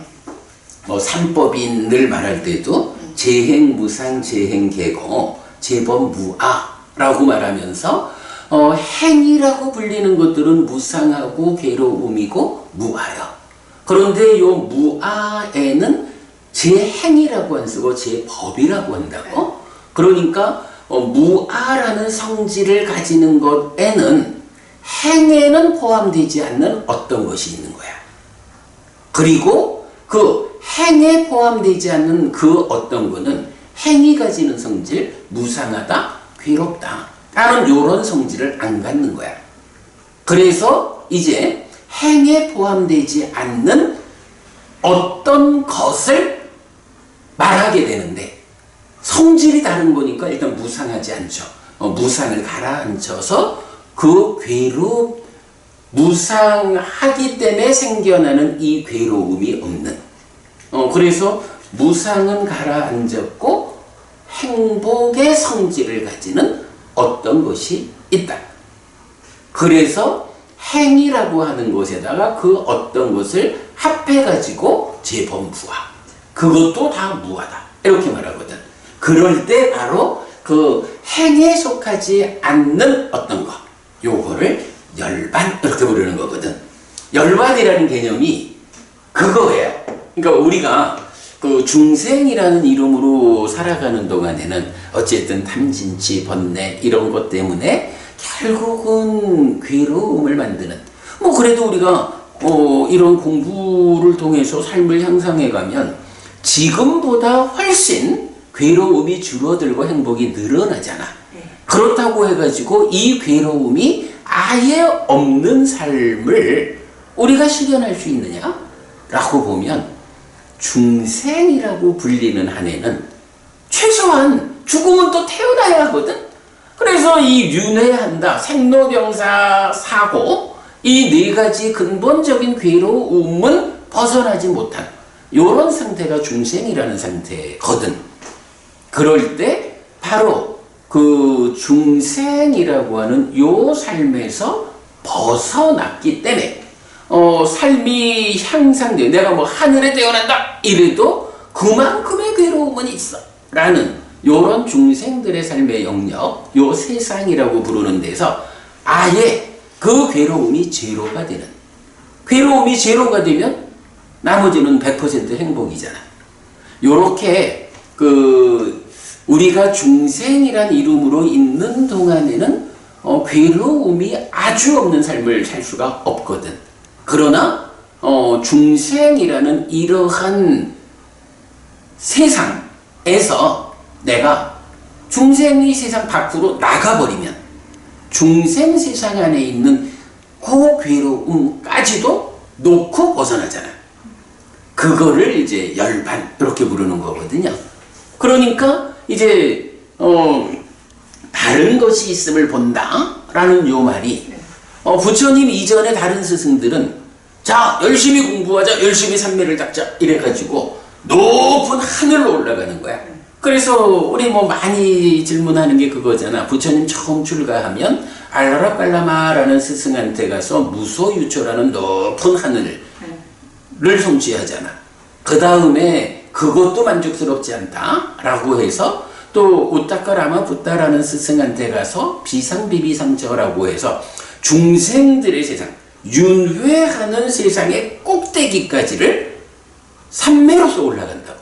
뭐 삼법인 늘 말할 때도 재행무상 재행계고 재범무아라고 말하면서 행이라고 불리는 것들은 무상하고 괴로움이고 무아요. 그런데 요 무아에는 재행이라고 안 쓰고 재법이라고 한다고. 그러니까 무아라는 성질을 가지는 것에는 행에는 포함되지 않는 어떤 것이 있는 거야. 그리고 그 행에 포함되지 않는 그 어떤 거는 행이 가지는 성질, 무상하다, 괴롭다 라는 요런 성질을 안 갖는 거야. 그래서 이제 행에 포함되지 않는 어떤 것을 말하게 되는데 성질이 다른 거니까 일단 무상하지 않죠. 무상을 가라앉혀서 그 무상하기 때문에 생겨나는 이 괴로움이 없는. 그래서 무상은 가라앉았고 행복의 성질을 가지는 어떤 것이 있다. 그래서 행이라고 하는 것에다가 그 어떤 것을 합해가지고 재범부화. 그것도 다 무하다. 이렇게 말하거든. 그럴 때 바로 그 행에 속하지 않는 어떤 것. 요거를 열반 이렇게 부르는 거거든. 열반이라는 개념이 그거예요. 그러니까 우리가 그 중생이라는 이름으로 살아가는 동안에는 어쨌든 탐진치, 번뇌 이런 것 때문에 결국은 괴로움을 만드는. 뭐 그래도 우리가 이런 공부를 통해서 삶을 향상해 가면 지금보다 훨씬 괴로움이 줄어들고 행복이 늘어나잖아. 그렇다고 해가지고 이 괴로움이 아예 없는 삶을 우리가 실현할 수 있느냐? 라고 보면 중생이라고 불리는 한에는 최소한 죽으면 또 태어나야 하거든? 그래서 이 윤회한다, 생로병사, 사고 이 네 가지 근본적인 괴로움은 벗어나지 못한 이런 상태가 중생이라는 상태거든. 그럴 때 바로 그 중생이라고 하는 요 삶에서 벗어났기 때문에 삶이 향상돼. 내가 뭐 하늘에 태어난다 이래도 그만큼의 괴로움은 있어 라는 요런 중생들의 삶의 영역, 요 세상이라고 부르는 데서 아예 그 괴로움이 제로가 되는. 괴로움이 제로가 되면 나머지는 100% 행복이잖아. 요렇게 우리가 중생이란 이름으로 있는 동안에는 괴로움이 아주 없는 삶을 살 수가 없거든. 그러나 중생이라는 이러한 세상에서 내가 중생의 세상 밖으로 나가버리면 중생 세상 안에 있는 그 괴로움까지도 놓고 벗어나잖아. 그거를 이제 열반 이렇게 부르는 거거든요. 그러니까 이제 다른 것이 있음을 본다라는 요 말이 부처님 이전에 다른 스승들은 자 열심히 공부하자, 열심히 삼매를 닦자 이래가지고 높은 하늘로 올라가는 거야. 그래서 우리 뭐 많이 질문하는 게 그거잖아. 부처님 처음 출가하면 알라라빨라마라는 스승한테 가서 무소유초라는 높은 하늘을 성취하잖아. 그 다음에 그것도 만족스럽지 않다라고 해서 또 우타카라마 붓다라는 스승한테 가서 비상비비상처라고 해서 중생들의 세상, 윤회하는 세상의 꼭대기까지를 삼매로서 올라간다고.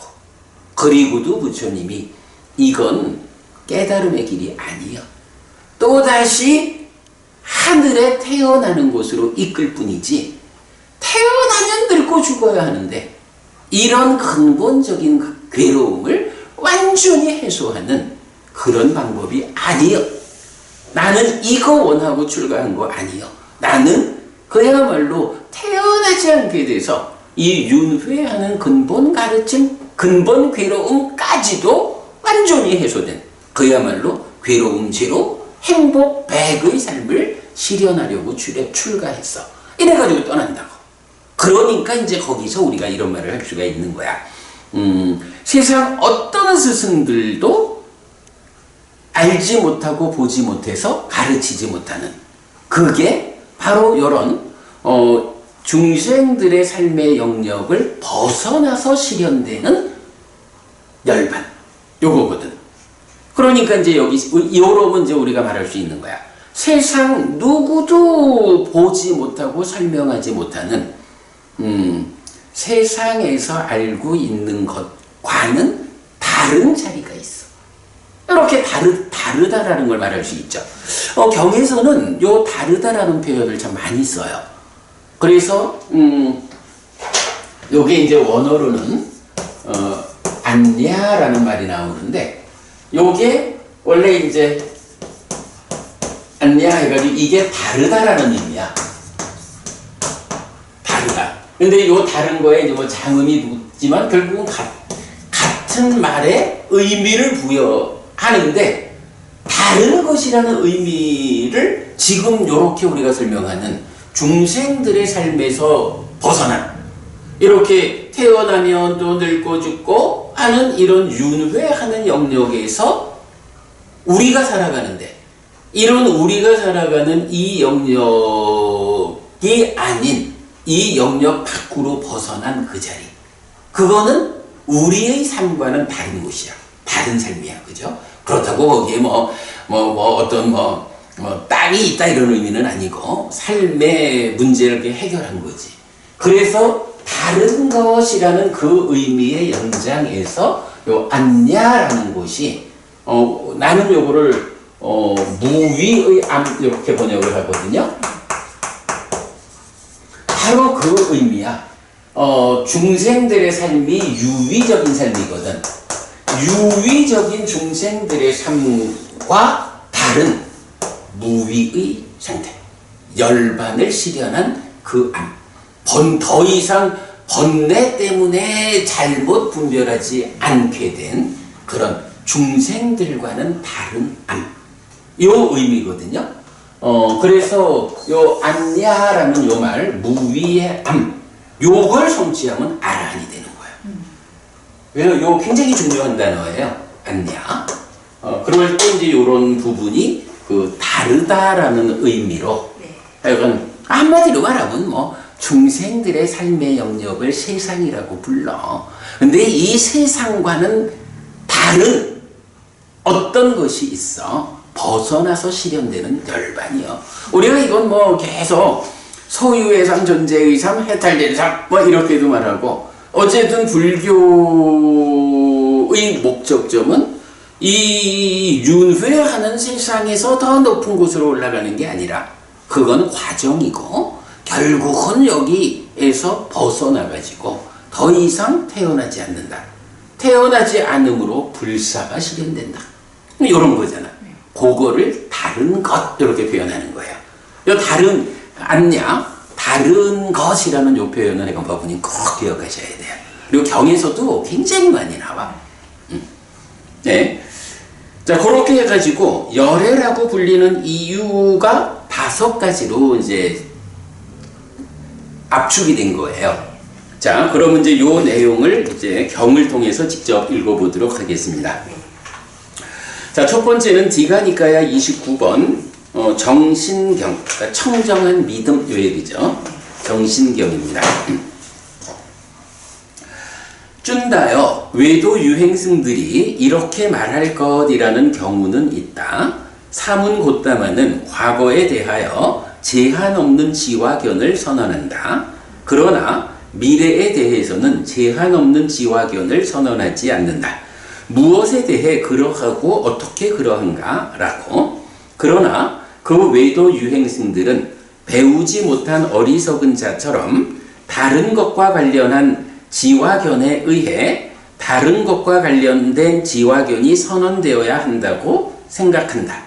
그리고도 부처님이 이건 깨달음의 길이 아니여. 또다시 하늘에 태어나는 곳으로 이끌 뿐이지 태어나면 늙고 죽어야 하는데 이런 근본적인 괴로움을 완전히 해소하는 그런 방법이 아니여. 나는 이거 원하고 출가한 거 아니여. 나는 그야말로 태어나지 않게 돼서 이 윤회하는 근본 가르침, 근본 괴로움까지도 완전히 해소된 그야말로 괴로움 제로 행복 100의 삶을 실현하려고 출가했어. 이래가지고 떠난다고. 그러니까 이제 거기서 우리가 이런 말을 할 수가 있는 거야. 세상 어떤 스승들도 알지 못하고 보지 못해서 가르치지 못하는 그게 바로 이런 중생들의 삶의 영역을 벗어나서 실현되는 열반 요거거든. 그러니까 이제 여기 요러면 이제 우리가 말할 수 있는 거야. 세상 누구도 보지 못하고 설명하지 못하는 세상에서 알고 있는 것과는 다른 자리가 있어. 이렇게 다르다라는 걸 말할 수 있죠. 경에서는 요 다르다라는 표현을 참 많이 써요. 그래서 요게 이제 원어로는 안냐라는 말이 나오는데 요게 원래 이제 안냐 해가지고 이게 다르다라는 의미야. 다르다. 근데 요 다른 거에 이제 뭐 장음이 붙지만 결국은 같은 말에 의미를 부여하는데 다른 것이라는 의미를 지금 요렇게 우리가 설명하는 중생들의 삶에서 벗어난 이렇게 태어나면 또 늙고 죽고 하는 이런 윤회하는 영역에서 우리가 살아가는데 이런 우리가 살아가는 이 영역이 아닌 이 영역 밖으로 벗어난 그 자리, 그거는 우리의 삶과는 다른 곳이야. 다른 삶이야. 그죠? 그렇다고 거기에 어떤 땅이 있다 이런 의미는 아니고 삶의 문제를 이렇게 해결한 거지. 그래서 다른 것이라는 그 의미의 연장에서 요 안냐라는 곳이 나는 요거를 무위의 암 이렇게 번역을 하거든요. 바로 그 의미야. 중생들의 삶이 유위적인 삶이거든. 유위적인 중생들의 삶과 다른 무위의 상태. 열반을 실현한 그 암. 더 이상 번뇌 때문에 잘못 분별하지 않게 된 그런 중생들과는 다른 암. 요 의미거든요. 그래서 요 안냐라는 요 말, 무위의 암. 요걸 성취하면 아라한이 되는 거야. 그래서 요 굉장히 중요한 단어예요. 안냐. 그럴 때 이제 요런 부분이 그 다르다라는 의미로. 약간 한마디로 말하면 중생들의 삶의 영역을 세상이라고 불러. 근데 이 세상과는 다른 어떤 것이 있어. 벗어나서 실현되는 열반이요. 우리가 이건 계속 소유의 삶, 존재의 삶, 해탈된 삶 이렇게도 말하고 어쨌든 불교의 목적점은 이 윤회하는 세상에서 더 높은 곳으로 올라가는 게 아니라 그건 과정이고 결국은 여기에서 벗어나가지고 더 이상 태어나지 않는다. 태어나지 않음으로 불사가 실현된다. 이런 거잖아. 그거를 다른 것 이렇게 표현하는 거예요. 요 다른 안냐 다른 것이라는 요 표현을 내가 부모님 꼭 기억하셔야 돼요. 그리고 경에서도 굉장히 많이 나와. 네. 자, 그렇게 해가지고 열애라고 불리는 이유가 5가지로 이제 압축이 된 거예요. 자, 그럼 이제 요 내용을 이제 경을 통해서 직접 읽어보도록 하겠습니다. 자, 첫 번째는 디가니까야 29번 정신경, 그러니까 청정한 믿음 요 얘기죠. 정신경입니다. 쭌다여 외도 유행승들이 이렇게 말할 것이라는 경우는 있다. 사문고따마는 과거에 대하여 제한 없는 지화견을 선언한다. 그러나 미래에 대해서는 제한 없는 지화견을 선언하지 않는다. 무엇에 대해 그러하고 어떻게 그러한가? 라고. 그러나 그 외도 유행승들은 배우지 못한 어리석은 자처럼 다른 것과 관련한 지화견에 의해 다른 것과 관련된 지화견이 선언되어야 한다고 생각한다.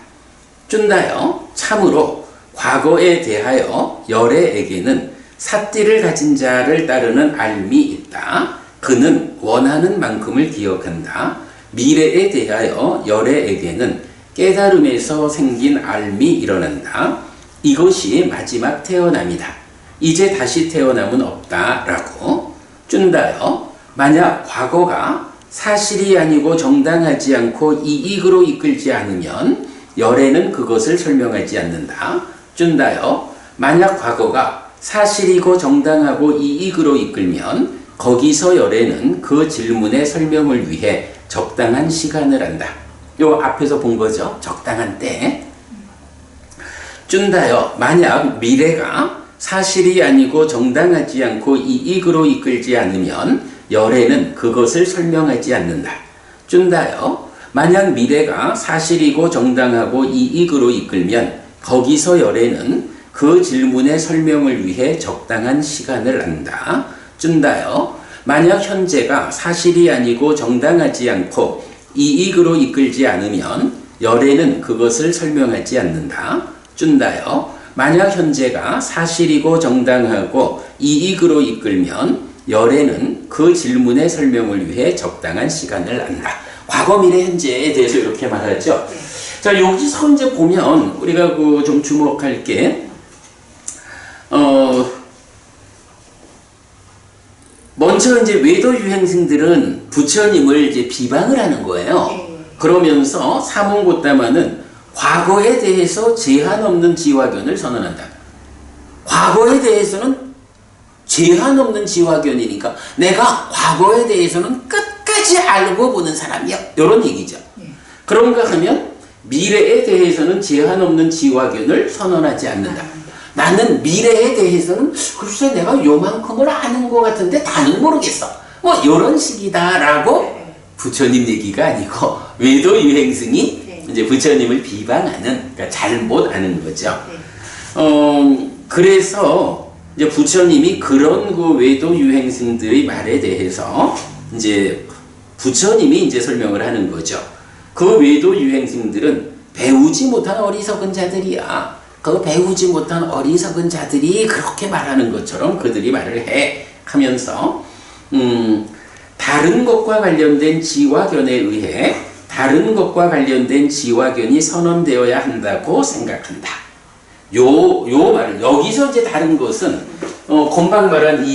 쭌다여 참으로 과거에 대하여 열애에게는 삿띠를 가진 자를 따르는 알미 있다. 그는 원하는 만큼을 기억한다. 미래에 대하여 열애에게는 깨달음에서 생긴 알미 일어난다. 이것이 마지막 태어남이다. 이제 다시 태어남은 없다. 라고. 쭌다여 만약 과거가 사실이 아니고 정당하지 않고 이익으로 이끌지 않으면 열애는 그것을 설명하지 않는다. 쭌다여 만약 과거가 사실이고 정당하고 이익으로 이끌면 거기서 열애는 그 질문의 설명을 위해 적당한 시간을 한다. 요 앞에서 본 거죠. 적당한 때. 쭌다여 만약 미래가 사실이 아니고 정당하지 않고 이익으로 이끌지 않으면 열애는 그것을 설명하지 않는다. 쭌다여 만약 미래가 사실이고 정당하고 이익으로 이끌면 거기서 열애는 그 질문의 설명을 위해 적당한 시간을 한다. 쭌다여 만약 현재가 사실이 아니고 정당하지 않고 이익으로 이끌지 않으면 열애는 그것을 설명하지 않는다. 쭌다여 만약 현재가 사실이고 정당하고 이익으로 이끌면 열애는 그 질문의 설명을 위해 적당한 시간을 한다. 과거, 미래, 현재에 대해서 이렇게 말하죠. 자, 여기서 이제 보면 우리가 좀 주목할 게 먼저 이제 외도 유행승들은 부처님을 이제 비방을 하는 거예요. 그러면서 사문고따마는 과거에 대해서 제한 없는 지화견을 선언한다. 과거에 대해서는 제한 없는 지화견이니까 내가 과거에 대해서는 끝까지 알고 보는 사람이야. 이런 얘기죠. 그런가 하면 미래에 대해서는 제한 없는 지화견을 선언하지 않는다. 나는 미래에 대해서는 글쎄 내가 요만큼을 아는 것 같은데 다는 모르겠어. 뭐 이런 식이다라고 부처님 얘기가 아니고 외도 유행승이 이제 부처님을 비방하는, 그러니까 잘못 아는 거죠. 그래서 이제 부처님이 그런 그 외도 유행승들의 말에 대해서 이제 부처님이 이제 설명을 하는 거죠. 그 외도 유행승들은 배우지 못한 어리석은 자들이야. 그 배우지 못한 어리석은 자들이 그렇게 말하는 것처럼 그들이 말을 해 하면서 다른 것과 관련된 지화견에 의해 다른 것과 관련된 지화견이 선언되어야 한다고 생각한다. 요 말을 여기서 이제 다른 것은 금방 말한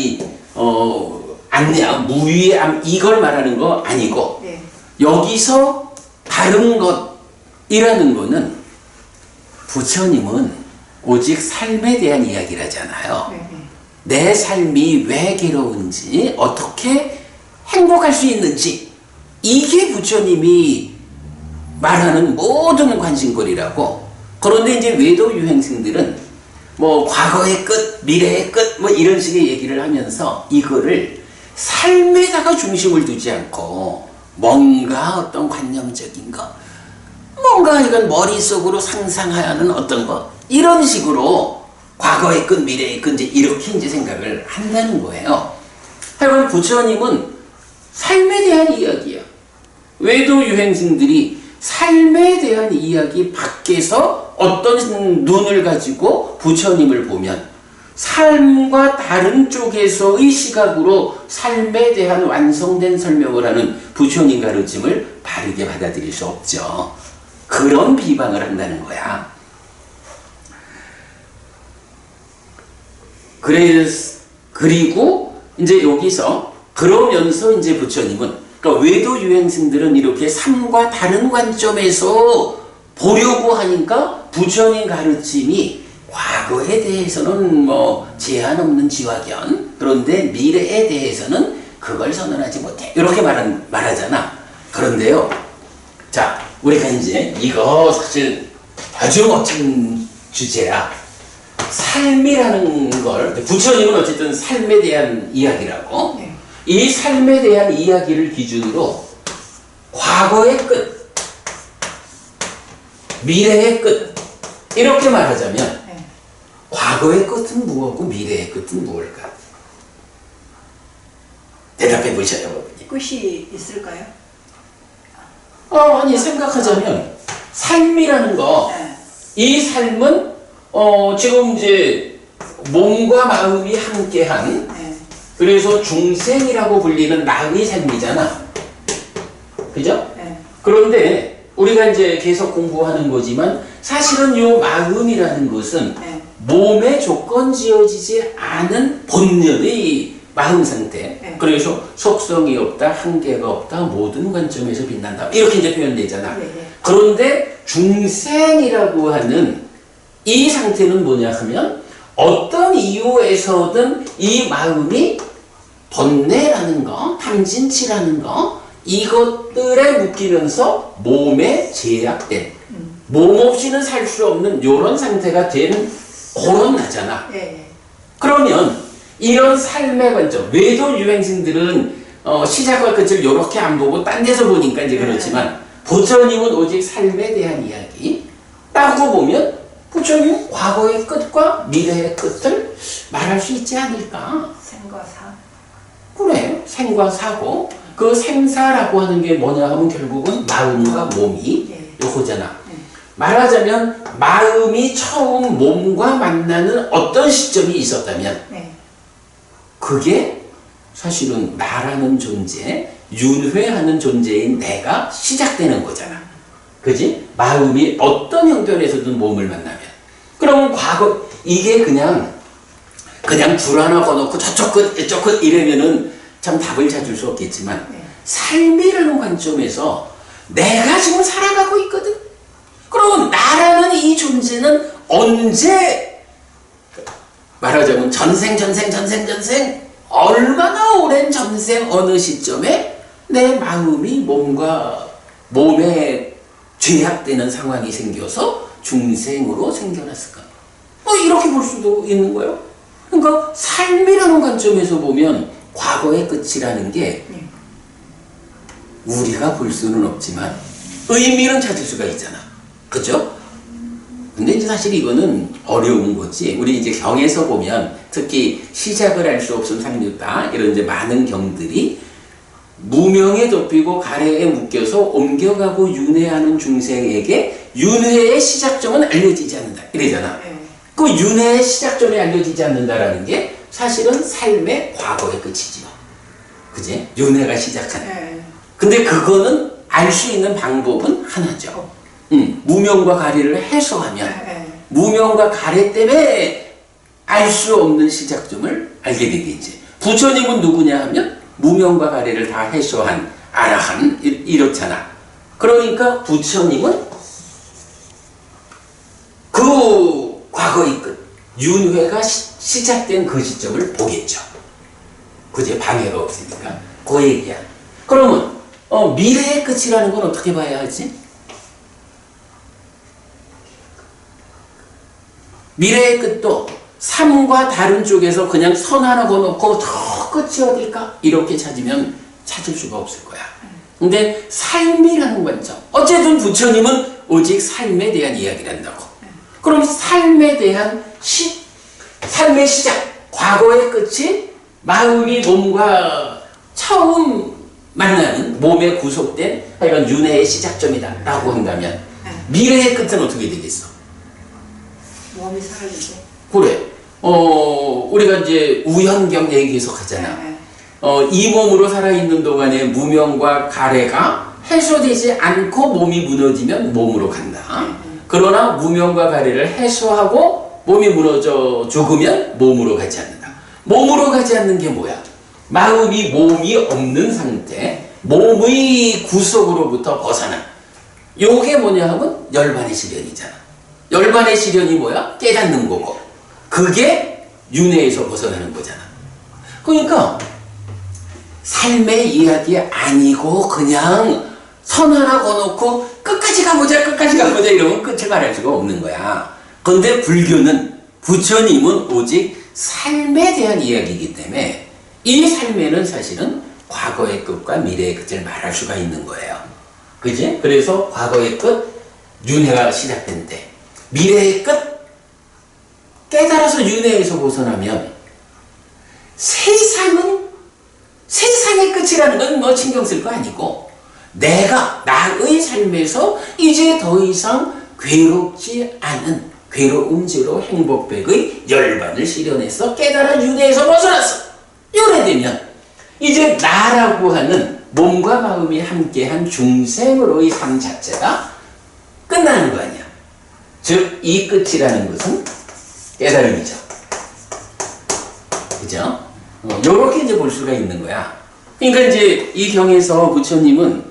안냐 무위의 암 이걸 말하는 거 아니고 여기서 다른 것이라는 거는 부처님은 오직 삶에 대한 이야기를 하잖아요. 내 삶이 왜 괴로운지 어떻게 행복할 수 있는지 이게 부처님이 말하는 모든 관심거리라고. 그런데 이제 외도 유행승들은 뭐 과거의 끝, 미래의 끝 뭐 이런 식의 얘기를 하면서 이거를 삶에다가 중심을 두지 않고 뭔가 어떤 관념적인 거, 뭔가 이건 머릿속으로 상상하는 어떤 것, 이런 식으로 과거의 끝, 미래의 끝, 이렇게 이제 생각을 한다는 거예요. 하여간 부처님은 삶에 대한 이야기야. 외도 유행승들이 삶에 대한 이야기 밖에서 어떤 눈을 가지고 부처님을 보면 삶과 다른 쪽에서의 시각으로 삶에 대한 완성된 설명을 하는 부처님 가르침을 바르게 받아들일 수 없죠. 그런 비방을 한다는 거야. 그리고 이제 여기서 그러면서 이제 부처님은, 그러니까 외도 유행승들은 이렇게 삶과 다른 관점에서 보려고 하니까 부처님 가르침이 과거에 대해서는 뭐 제한 없는 지화견, 그런데 미래에 대해서는 그걸 선언하지 못해, 이렇게 말하잖아. 그런데요, 자, 우리가 이제 이거 사실 아주 멋진 주제야. 삶이라는 걸, 부처님은 어쨌든 삶에 대한 이야기라고, 네. 이 삶에 대한 이야기를 기준으로 과거의 끝, 미래의 끝, 이렇게 말하자면 네. 과거의 끝은 무엇고 미래의 끝은 무엇일까? 대답해 보셔요. 끝이 있을까요? 아니, 생각하자면 삶이라는 거, 네. 이 삶은 지금 이제 몸과 마음이 함께한, 네. 그래서 중생이라고 불리는 나의 삶이잖아. 그죠? 네. 그런데 우리가 이제 계속 공부하는 거지만 사실은 이 마음이라는 것은 네. 몸에 조건 지어지지 않은 본연의 마음 상태. 네. 그래서 속성이 없다, 한계가 없다, 모든 관점에서 빛난다, 이렇게 이제 표현되잖아. 네. 네. 그런데 중생이라고 하는 이 상태는 뭐냐 하면 어떤 이유에서든 이 마음이 번뇌라는 거, 탐진치라는 거, 이것들에 묶이면서 몸에 제약된, 몸 없이는 살 수 없는 이런 상태가 된 그런 나잖아. 네. 그러면 이런 삶의 관점, 외도 유행승들은 시작과 끝을 이렇게 안 보고 딴 데서 보니까 이제 그렇지만 부처님은 오직 삶에 대한 이야기 라고 보면 부처님 과거의 끝과 미래의 끝을 말할 수 있지 않을까? 생과 사. 그래, 생과 사고, 그 생사라고 하는 게 뭐냐 하면 결국은 마음과 몸이 네. 요거잖아. 네. 말하자면 마음이 처음 몸과 만나는 어떤 시점이 있었다면 네. 그게 사실은 나라는 존재, 윤회하는 존재인 내가 시작되는 거잖아. 그지? 마음이 어떤 형편에서든 몸을 만나면. 그러면 과거, 이게 그냥 불 하나 꺼놓고 저쪽 끝, 이쪽 끝 이러면은 참 답을 찾을 수 없겠지만, 네. 삶이라는 관점에서 내가 지금 살아가고 있거든? 그러면 나라는 이 존재는 언제, 말하자면 전생, 얼마나 오랜 전생 어느 시점에 내 마음이 몸에 죄악되는 상황이 생겨서 중생으로 생겨났을까? 이렇게 볼 수도 있는 거예요. 그러니까 삶이라는 관점에서 보면 과거의 끝이라는 게 네. 우리가 볼 수는 없지만 의미는 찾을 수가 있잖아. 그죠? 근데 이제 사실 이거는 어려운 거지. 우리 이제 경에서 보면 특히 시작을 할 수 없은 상류다, 이런 이제 많은 경들이 무명에 덮이고 가래에 묶여서 옮겨가고 윤회하는 중생에게 윤회의 시작점은 알려지지 않는다, 이러잖아. 네. 그 윤회의 시작점이 알려지지 않는다라는 게 사실은 삶의 과거의 끝이지요. 그지? 윤회가 시작하는. 네. 근데 그거는 알 수 있는 방법은 하나죠. 무명과 가래를 해소하면 네. 무명과 가래 때문에 알 수 없는 시작점을 알게 되겠지. 부처님은 누구냐 하면 무명과 가래를 다 해소한 아라한, 이렇잖아. 그러니까 부처님은 그 과거의 끝, 윤회가 시작된 그 시점을 보겠죠. 그제 방해가 없으니까. 그 얘기야. 그러면 미래의 끝이라는 건 어떻게 봐야 하지? 미래의 끝도 삶과 다른 쪽에서 그냥 선 하나 그어놓고 저 끝이 어딜까? 이렇게 찾으면 찾을 수가 없을 거야. 근데 삶이라는 관점. 어쨌든 부처님은 오직 삶에 대한 이야기를 한다고. 그럼 삶에 대한 삶의 시작, 과거의 끝이 마음이 몸과 처음 만나는 몸에 구속된 이런 윤회의 시작점이다 라고 한다면 미래의 끝은 어떻게 되겠어? 몸이 사라질 때. 그래. 우리가 이제 우현경 얘기 계속 하잖아. 이 몸으로 살아있는 동안에 무명과 가래가 해소되지 않고 몸이 무너지면 몸으로 간다. 그러나 무명과 가래를 해소하고 몸이 무너져 죽으면 몸으로 가지 않는다. 몸으로 가지 않는 게 뭐야? 마음이 몸이 없는 상태, 몸의 구속으로부터 벗어나. 요게 뭐냐 하면 열반의 시련이잖아. 열반의 시련이 뭐야? 깨닫는 거고. 그게 윤회에서 벗어나는 거잖아. 그러니까 삶의 이야기 아니고 그냥 선 하나 거놓고 끝까지 가보자 이러면 끝을 말할 수가 없는 거야. 그런데 불교는, 부처님은 오직 삶에 대한 이야기이기 때문에 이 삶에는 사실은 과거의 끝과 미래의 끝을 말할 수가 있는 거예요. 그지? 그래서 과거의 끝, 윤회가 시작된 때, 미래의 끝, 깨달아서 윤회에서 벗어나면 세상의 끝이라는 건 뭐 신경 쓸 거 아니고 내가 나의 삶에서 이제 더 이상 괴롭지 않은 괴로움지로 행복백의 열반을 실현해서 깨달아 윤회에서 벗어났어. 요래되면 이제 나라고 하는 몸과 마음이 함께한 중생으로의 삶 자체가 끝나는 거 아니야. 즉 이 끝이라는 것은 깨달음이죠. 그죠? 요렇게 이제 볼 수가 있는 거야. 그러니까 이제 이 경에서 부처님은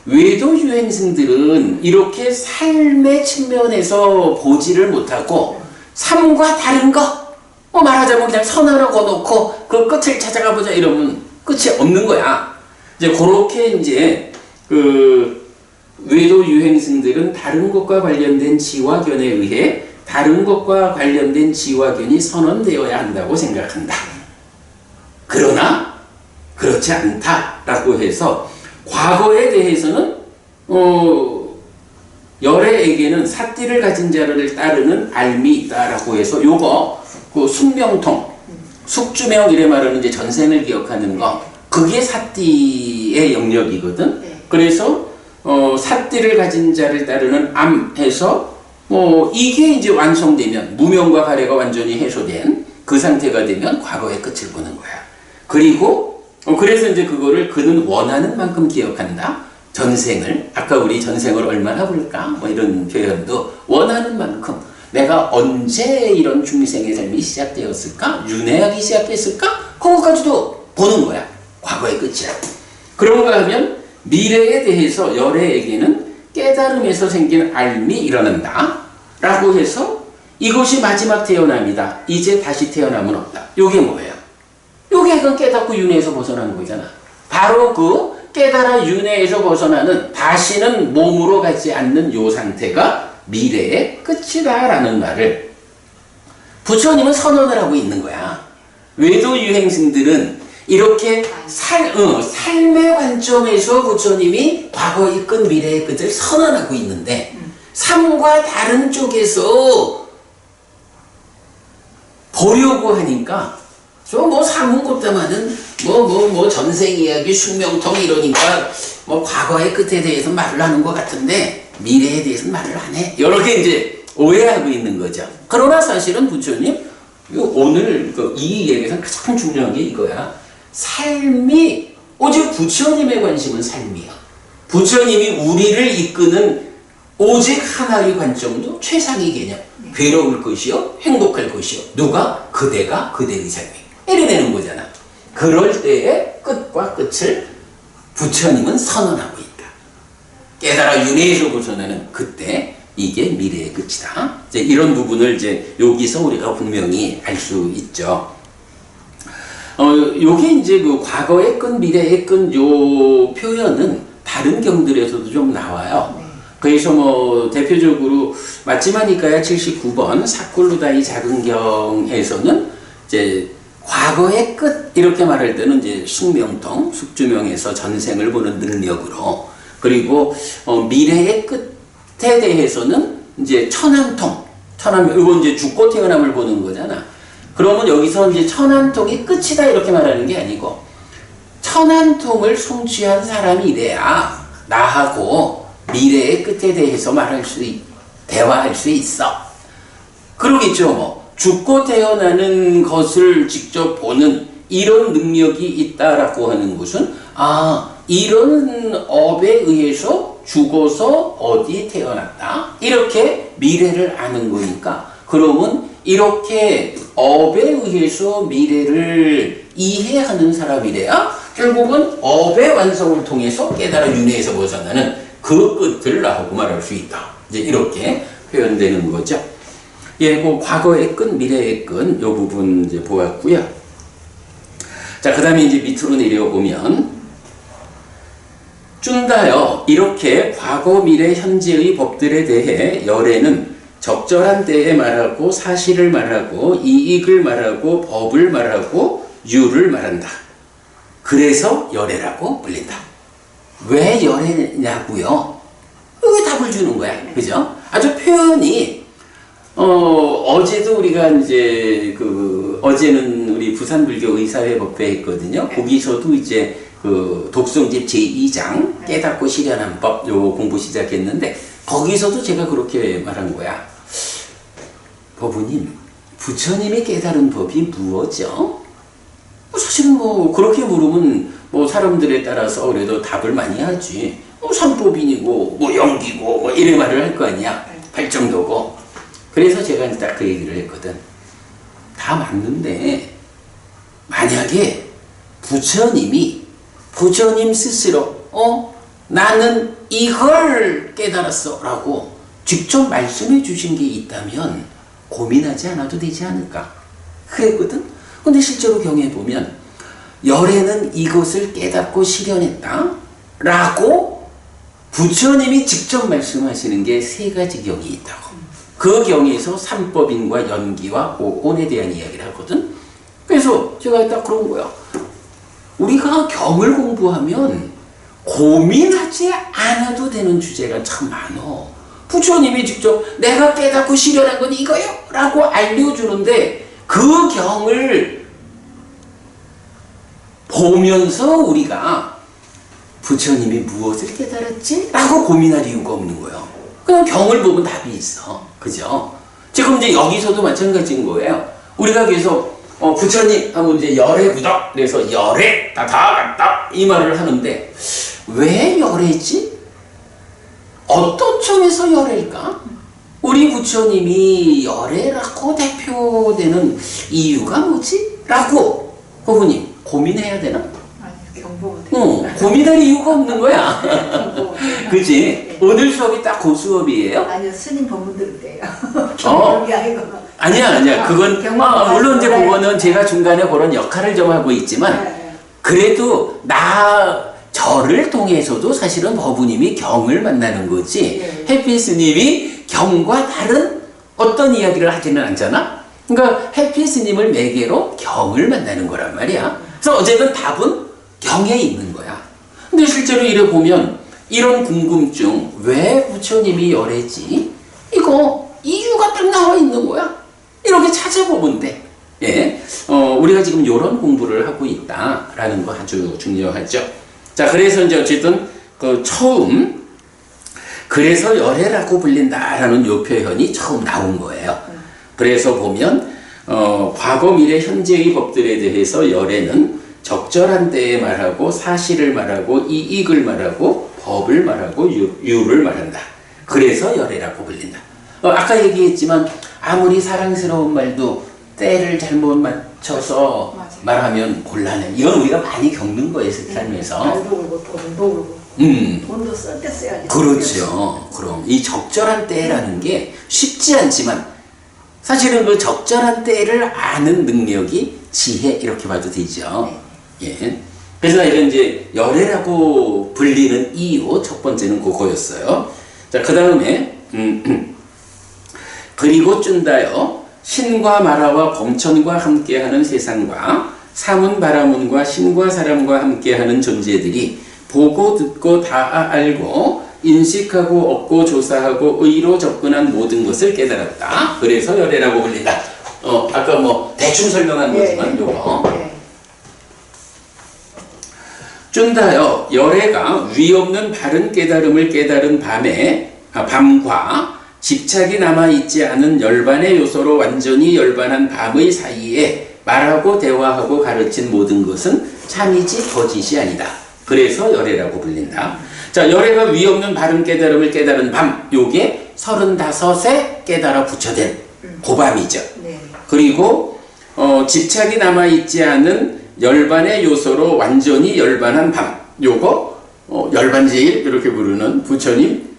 외도 유행승들은 이렇게 삶의 측면에서 보지를 못하고 삶과 다른 거, 말하자면 그냥 선 하나 거놓고 그 끝을 찾아가 보자 이러면 끝이 없는 거야. 이제 그렇게 이제 그 외도 유행승들은 다른 것과 관련된 지화견에 의해 다른 것과 관련된 지화견이 선언되어야 한다고 생각한다. 그러나 그렇지 않다라고 해서 과거에 대해서는 열애에게는 사띠를 가진 자를 따르는 알미 있다라고 해서 요거 그 숙명통, 숙주명 이래 말하는 이제 전생을 기억하는 거, 그게 사띠의 영역이거든. 그래서 사띠를 가진 자를 따르는 암해서 이게 이제 완성되면 무명과 가래가 완전히 해소된 그 상태가 되면 과거의 끝을 보는 거야. 그리고 그래서 이제 그거를 그는 원하는 만큼 기억한다. 전생을, 아까 우리 전생을 얼마나 볼까? 뭐 이런 표현도 원하는 만큼 내가 언제 이런 중생의 삶이 시작되었을까? 윤회하기 시작했을까? 그것까지도 보는 거야. 과거의 끝이야. 그런가 하면 미래에 대해서 열애에게는 깨달음에서 생긴 알미 일어난다 라고 해서 이것이 마지막 태어남이다. 이제 다시 태어남은 없다. 요게 뭐예요? 요게 그 깨닫고 윤회에서 벗어나는 거잖아. 바로 그 깨달아 윤회에서 벗어나는 다시는 몸으로 가지 않는 요 상태가 미래의 끝이다 라는 말을 부처님은 선언을 하고 있는 거야. 외도 유행승들은 이렇게 삶의 관점에서 부처님이 과거의 끝, 미래의 끝을 선언하고 있는데 삶과 다른 쪽에서 보려고 하니까 뭐 삶은 것다마는 뭐 전생 이야기, 숙명통 이러니까 뭐 과거의 끝에 대해서 말을 하는 것 같은데 미래에 대해서는 말을 안 해. 이렇게 이제 오해하고 있는 거죠. 그러나 사실은 부처님 오늘 이 얘기에서 가장 중요한 게 이거야. 삶이 오직 부처님의 관심은 삶이야. 부처님이 우리를 이끄는 오직 하나의 관점도 최상의 개념. 괴로울 것이요, 행복할 것이요. 누가? 그대가 그대의 삶이. 이래 되는 거잖아. 그럴 때의 끝과 끝을 부처님은 선언하고 있다. 깨달아 윤회에서 벗어나는 그때 이게 미래의 끝이다. 이제 이런 부분을 이제 여기서 우리가 분명히 알 수 있죠. 요게 이제 그 과거의 끝, 미래의 끝 요 표현은 다른 경들에서도 좀 나와요. 그래서 뭐 대표적으로 맞지마니까야 79번 사콜루다이 작은 경에서는 이제 과거의 끝 이렇게 말할 때는 이제 숙명통, 숙주명에서 전생을 보는 능력으로, 그리고 미래의 끝에 대해서는 이제 천한통, 이건 이제 죽고 태어남을 보는 거잖아. 그러면 여기서 이제 천한통이 끝이다 이렇게 말하는 게 아니고, 천한통을 성취한 사람이래야 나하고 미래의 끝에 대해서 대화할 수 있어. 그러겠죠. 뭐 죽고 태어나는 것을 직접 보는 이런 능력이 있다라고 하는 것은, 이런 업에 의해서 죽어서 어디에 태어났다 이렇게 미래를 아는 거니까, 그러면 이렇게 업에 의해서 미래를 이해하는 사람이래야 결국은 업의 완성을 통해서 깨달아 윤회에서 벗어나는 그 끝을 나하고 말할 수 있다. 이제 이렇게 표현되는 거죠. 예, 그 과거의 끝, 미래의 끝, 요 부분 이제 보았고요. 자, 그 다음에 이제 밑으로 내려보면, 쭌다여, 이렇게 과거, 미래, 현재의 법들에 대해 열애는 적절한 때에 말하고, 사실을 말하고, 이익을 말하고, 법을 말하고, 유를 말한다. 그래서 열애라고 불린다. 왜 열애냐고요? 왜 답을 주는 거야, 그죠? 아주 표현이, 어제도 우리가 이제 어제는 우리 부산불교 의사회법회 했거든요. 거기서도 이제 독송집 제2장 깨닫고 실현한 법 요 공부 시작했는데, 거기서도 제가 그렇게 말한 거야. 법부님, 부처님이 깨달은 법이 무엇이죠? 사실은 뭐 그렇게 물으면 뭐 사람들에 따라서 그래도 답을 많이 하지. 삼법인이고 뭐 영기고 뭐 이래 말을 할 거 아니야. 발정도고. 그래서 제가 딱 그 얘기를 했거든. 다 맞는데 만약에 부처님 스스로 나는 이걸 깨달았어 라고 직접 말씀해 주신 게 있다면 고민하지 않아도 되지 않을까 그랬거든. 근데 실제로 경에 보면 열애는 이것을 깨닫고 실현했다 라고 부처님이 직접 말씀하시는 게 3가지 경이 있다고. 그 경에서 삼법인과 연기와 오온에 대한 이야기를 하거든. 그래서 제가 딱 그런 거야. 우리가 경을 공부하면 고민하지 않아도 되는 주제가 참 많어. 부처님이 직접 내가 깨닫고 실현한 건 이거요 라고 알려주는데, 그 경을 보면서 우리가 부처님이 무엇을 깨달았지? 라고 고민할 이유가 없는 거예요. 그냥 경을 보면 답이 있어. 그죠? 지금 이제 여기서도 마찬가지인 거예요. 우리가 계속 부처님 하면 이제 열애 구덕, 그래서 열애 다 갔다 이 말을 하는데, 왜 열애지? 어떤 점에서 열애일까? 우리 부처님이 열애라고 대표되는 이유가 뭐지? 라고 부부님 고민해야 되나? 아니, 경보가 고민할 이유가 없는 거야. 그치? 네. 오늘 수업이 딱 그 수업이에요? 아니요, 스님 법문들 때요. 경복이 아니고. 아니야. 그건 물론 이제 그거는 제가 중간에 그런 역할을 좀 하고 있지만, 그래도 저를 통해서도 사실은 법부님이 경을 만나는 거지, 해피 스님이 경과 다른 어떤 이야기를 하지는 않잖아. 그러니까 해피 스님을 매개로 경을 만나는 거란 말이야. 그래서 어쨌든 답은 경에 있는 거야. 근데 실제로 이래 보면 이런 궁금증, 왜 부처님이 열애지? 이거 이유가 딱 나와 있는 거야. 이렇게 찾아보면 돼. 예, 우리가 지금 이런 공부를 하고 있다라는 거 아주 중요하죠. 자, 그래서 이제 어쨌든 처음 그래서 열애라고 불린다라는 요 표현이 처음 나온 거예요. 그래서 보면 과거, 미래, 현재의 법들에 대해서 열애는 적절한 때에 말하고, 사실을 말하고, 이익을 말하고, 법을 말하고, 유를 말한다. 그래서 열애라고 불린다. 아까 얘기했지만 아무리 사랑스러운 말도 때를 잘못 맞춰서 맞아. 말하면 곤란해. 이건 우리가 많이 겪는 거예요, 삶에서. 말도 그렇고 돈도 그렇고. 돈도 쓸 때 써야지. 그렇죠. 그럼 이 적절한 때라는 게 쉽지 않지만, 사실은 그 적절한 때를 아는 능력이 지혜 이렇게 봐도 되죠. 예. 그래서 이런 이제 열애라고 불리는 이유 첫 번째는 그거였어요. 자, 그 다음에 그리고 쭌다여 신과 마라와 범천과 함께하는 세상과 사문 바라문과 신과 사람과 함께하는 존재들이 보고 듣고 다 알고 인식하고 얻고 조사하고 의로 접근한 모든 것을 깨달았다. 그래서 열애라고 불린다. 아까 뭐 대충 설명한 거지만 요거. 쫀다여 열애가 위 없는 바른 깨달음을 깨달은 밤과 집착이 남아있지 않은 열반의 요소로 완전히 열반한 밤의 사이에 말하고 대화하고 가르친 모든 것은 참이지 거짓이 아니다. 그래서 열애라고 불린다. 자, 열애가 위 없는 바른 깨달음을 깨달은 밤, 요게 35에 깨달아 부처된 고밤이죠. 네. 그리고 집착이 남아있지 않은 열반의 요소로 완전히 열반한 밤, 요거 열반제일 이렇게 부르는 부처님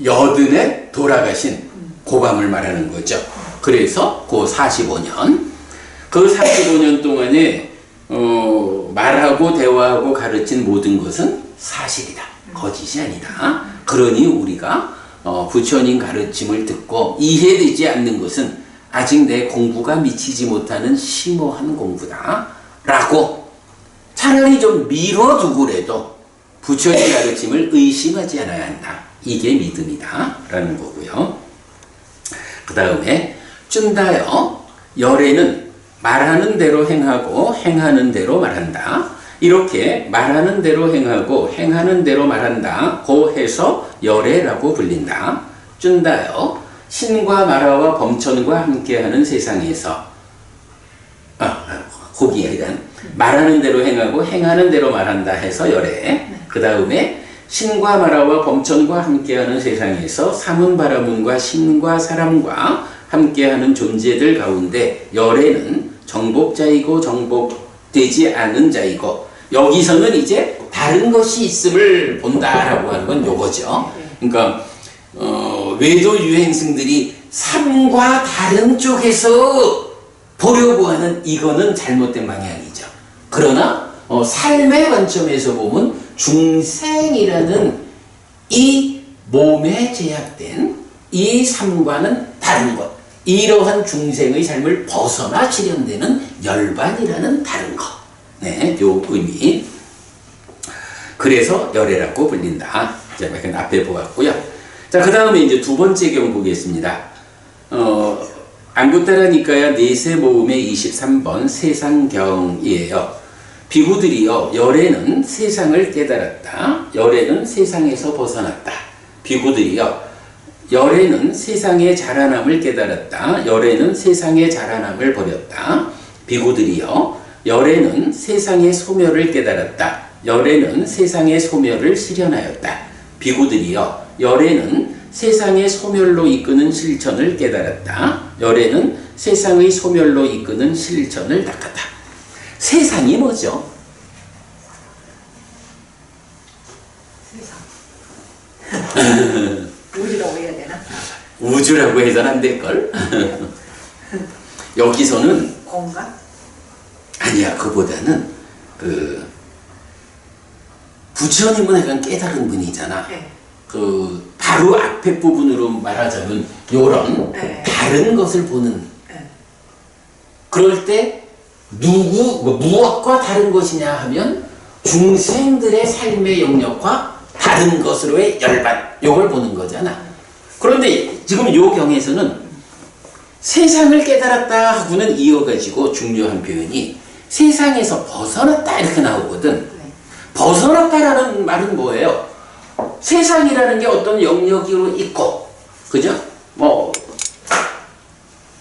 여든에 돌아가신 고밤을 말하는 거죠. 그래서 그 45년, 그 45년 동안에 말하고 대화하고 가르친 모든 것은 사실이다. 거짓이 아니다. 그러니 우리가 부처님 가르침을 듣고 이해되지 않는 것은 아직 내 공부가 미치지 못하는 심오한 공부다 라고 차라리 좀 미뤄두고라도 부처님 가르침을 의심하지 않아야 한다. 이게 믿음이다 라는 거고요. 그 다음에 쭌다여 열애는 말하는 대로 행하고 행하는 대로 말한다. 이렇게 말하는 대로 행하고 행하는 대로 말한다 고 해서 열애라고 불린다. 쭌다여 신과 마라와 범천과 함께하는 세상에서 거기에 일단 말하는 대로 행하고 행하는 대로 말한다 해서 열애. 그 다음에 신과 마라와 범천과 함께하는 세상에서 사문바라문과 신과 사람과 함께하는 존재들 가운데 열애는 정복자이고 정복되지 않은 자이고 여기서는 이제 다른 것이 있음을 본다라고 하는 건 요거죠. 그러니까 외도 유행승들이 삶과 다른 쪽에서 보려고 하는 이거는 잘못된 방향이죠. 그러나 삶의 관점에서 보면 중생이라는 이 몸에 제약된 이 삶과는 다른 것, 이러한 중생의 삶을 벗어나 실현되는 열반이라는 다른 것. 네, 요 의미. 그래서 열애라고 불린다. 자, 앞에 보았고요. 자, 그 다음에 이제 두 번째 경 보겠습니다. 안구따라 니까야 네세 모음의 23번 세상경이에요. 비구들이요, 열애는 세상을 깨달았다. 열애는 세상에서 벗어났다. 비구들이요, 열애는 세상의 자라남을 깨달았다. 열애는 세상의 자라남을 버렸다. 비구들이요, 열애는 세상의 소멸을 깨달았다. 열애는 세상의 소멸을 실현하였다. 비구들이요, 열애는 세상의 소멸로 이끄는 실천을 깨달았다. 열애는 세상의 소멸로 이끄는 실천을 닦았다. 세상이 뭐죠? 세상. 우주라고 해야 되나? 우주라고 해서는 안 될걸? 여기서는 공간? 아니야, 그보다는 부처님은 약간 깨달은 분이잖아. 네. 바로 앞에 부분으로 말하자면 요런 네. 다른 것을 보는. 네. 그럴 때 무엇과 다른 것이냐 하면 중생들의 삶의 영역과 다른 것으로의 열반, 요걸 보는 거잖아. 그런데 지금 요 경에서는 세상을 깨달았다 하고는 이어가지고 중요한 표현이 세상에서 벗어났다 이렇게 나오거든. 벗어났다라는 말은 뭐예요? 세상이라는 게 어떤 영역으로 있고, 그죠?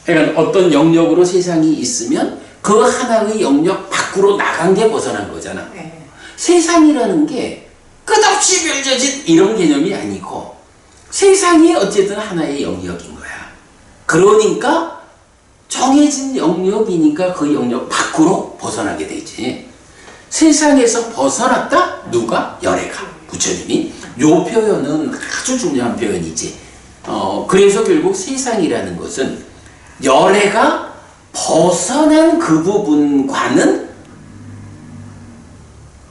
그러니까 어떤 영역으로 세상이 있으면 그 하나의 영역 밖으로 나간 게 벗어난 거잖아. 네. 세상이라는 게 끝없이 펼쳐진 이런 개념이 아니고 세상이 어쨌든 하나의 영역인 거야. 그러니까 정해진 영역이니까 그 영역 밖으로 벗어나게 되지. 세상에서 벗어났다? 누가? 열애가, 부처님이. 요 표현은 아주 중요한 표현이지. 그래서 결국 세상이라는 것은 열애가 벗어난 그 부분과는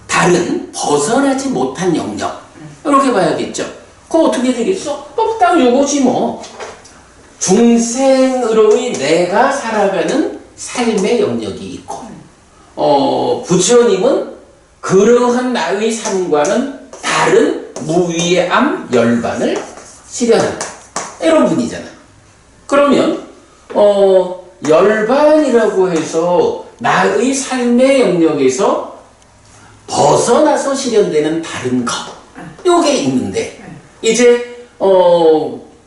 다른 벗어나지 못한 영역, 이렇게 봐야겠죠. 그거 어떻게 되겠어? 딱 요거지 뭐. 중생으로의 내가 살아가는 삶의 영역이 있고, 부처님은 그러한 나의 삶과는 다른 무위암 열반을 실현한다. 이런 분이잖아. 그러면, 열반이라고 해서 나의 삶의 영역에서 벗어나서 실현되는 다른 것. 요게 있는데, 이제,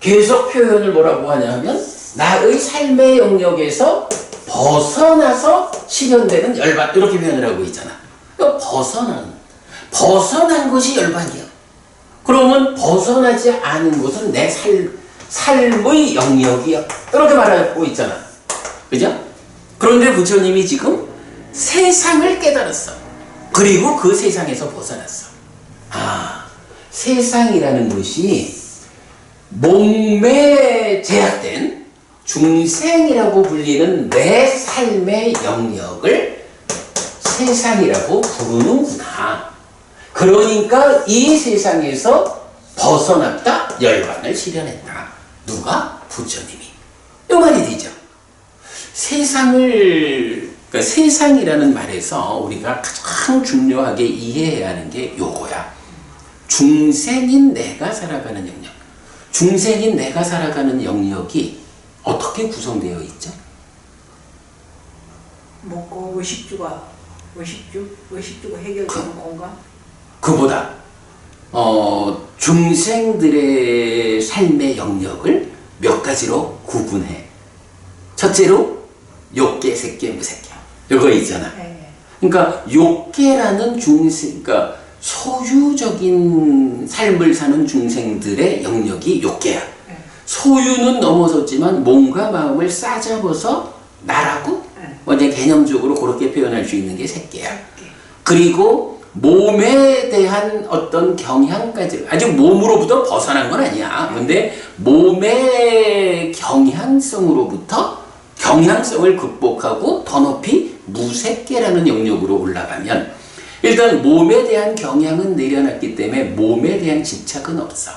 계속 표현을 뭐라고 하냐 하면, 나의 삶의 영역에서 벗어나서 실현되는 열반. 이렇게 표현을 하고 있잖아. 벗어난 것이 열반이야. 그러면 벗어나지 않은 것은 내 삶의 영역이야. 이렇게 말하고 있잖아. 그죠? 그런데 부처님이 지금 세상을 깨달았어. 그리고 그 세상에서 벗어났어. 세상이라는 것이 몸에 제약된 중생이라고 불리는 내 삶의 영역을 세상이라고 부르는구나. 그러니까 이 세상에서 벗어났다, 열반을 실현했다. 누가? 부처님이. 이 말이 되죠. 그러니까 세상이라는 말에서 우리가 가장 중요하게 이해해야 하는 게 요거야. 중생인 내가 살아가는 영역. 중생인 내가 살아가는 영역이 어떻게 구성되어 있죠? 먹고 의식주가 해결되는 공간? 그보다 중생들의 삶의 영역을 몇 가지로 구분해. 첫째로 욕계, 색계, 무색계. 이거 있잖아. 그러니까 욕계라는 그러니까 소유적인 삶을 사는 중생들의 영역이 욕계야. 소유는 넘어섰지만 몸과 마음을 싸잡아서 나라고 이제 개념적으로 그렇게 표현할 수 있는 게 색계야. 그리고 몸에 대한 어떤 경향까지, 아직 몸으로부터 벗어난 건 아니야. 근데 몸의 경향성을 극복하고 더 높이 무색계라는 영역으로 올라가면, 일단 몸에 대한 경향은 내려놨기 때문에 몸에 대한 집착은 없어.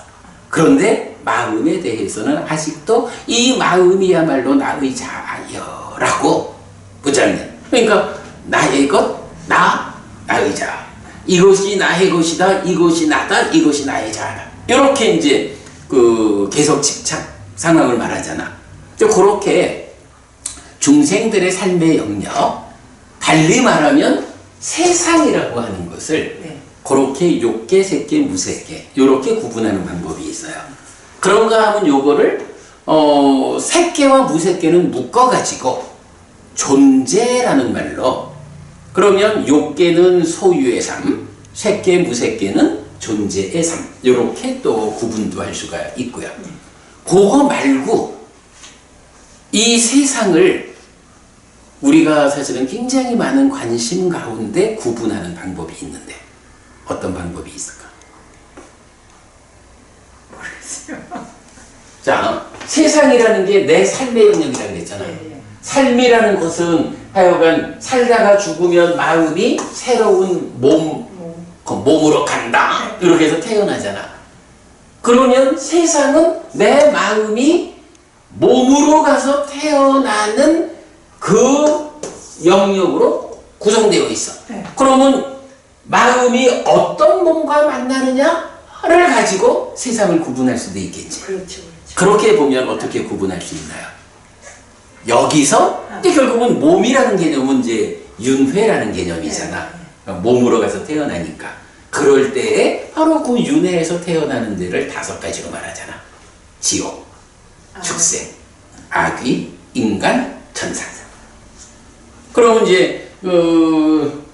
그런데 마음에 대해서는 아직도 이 마음이야말로 나의 자아여라고 부장님. 그러니까 나의 것, 나의 자. 이것이 나의 것이다. 이것이 나다. 이것이 나의 자아다. 이렇게 이제 계속 집착 상황을 말하잖아. 그렇게 중생들의 삶의 영역, 달리 말하면 세상이라고 하는 것을 그렇게 욕계, 색계, 무색계 이렇게 구분하는 방법이 있어요. 그런가 하면 요거를 색계와 무색계는 묶어가지고 존재라는 말로, 그러면 욕계는 소유의 삶, 색계, 무색계는 존재의 삶, 이렇게 또 구분도 할 수가 있고요. 그거 말고 이 세상을 우리가 사실은 굉장히 많은 관심 가운데 구분하는 방법이 있는데 어떤 방법이 있을까? 모르겠어요. 자, 세상이라는 게 내 삶의 영역이라고 그랬잖아. 삶이라는 것은 하여간 살다가 죽으면 마음이 새로운 몸으로 간다. 이렇게 해서 태어나잖아. 그러면 세상은 내 마음이 몸으로 가서 태어나는 그 영역으로 구성되어 있어. 그러면 마음이 어떤 몸과 만나느냐를 가지고 세상을 구분할 수도 있겠지. 그렇죠. 그렇게 보면 어떻게 구분할 수 있나요? 여기서 이제 결국은 몸이라는 개념은 이제 윤회라는 개념이잖아. 몸으로 가서 태어나니까. 그럴 때에 바로 그 윤회에서 태어나는 데를 5가지로 말하잖아. 지옥, 축생, 악귀, 인간, 천상. 그러면 이제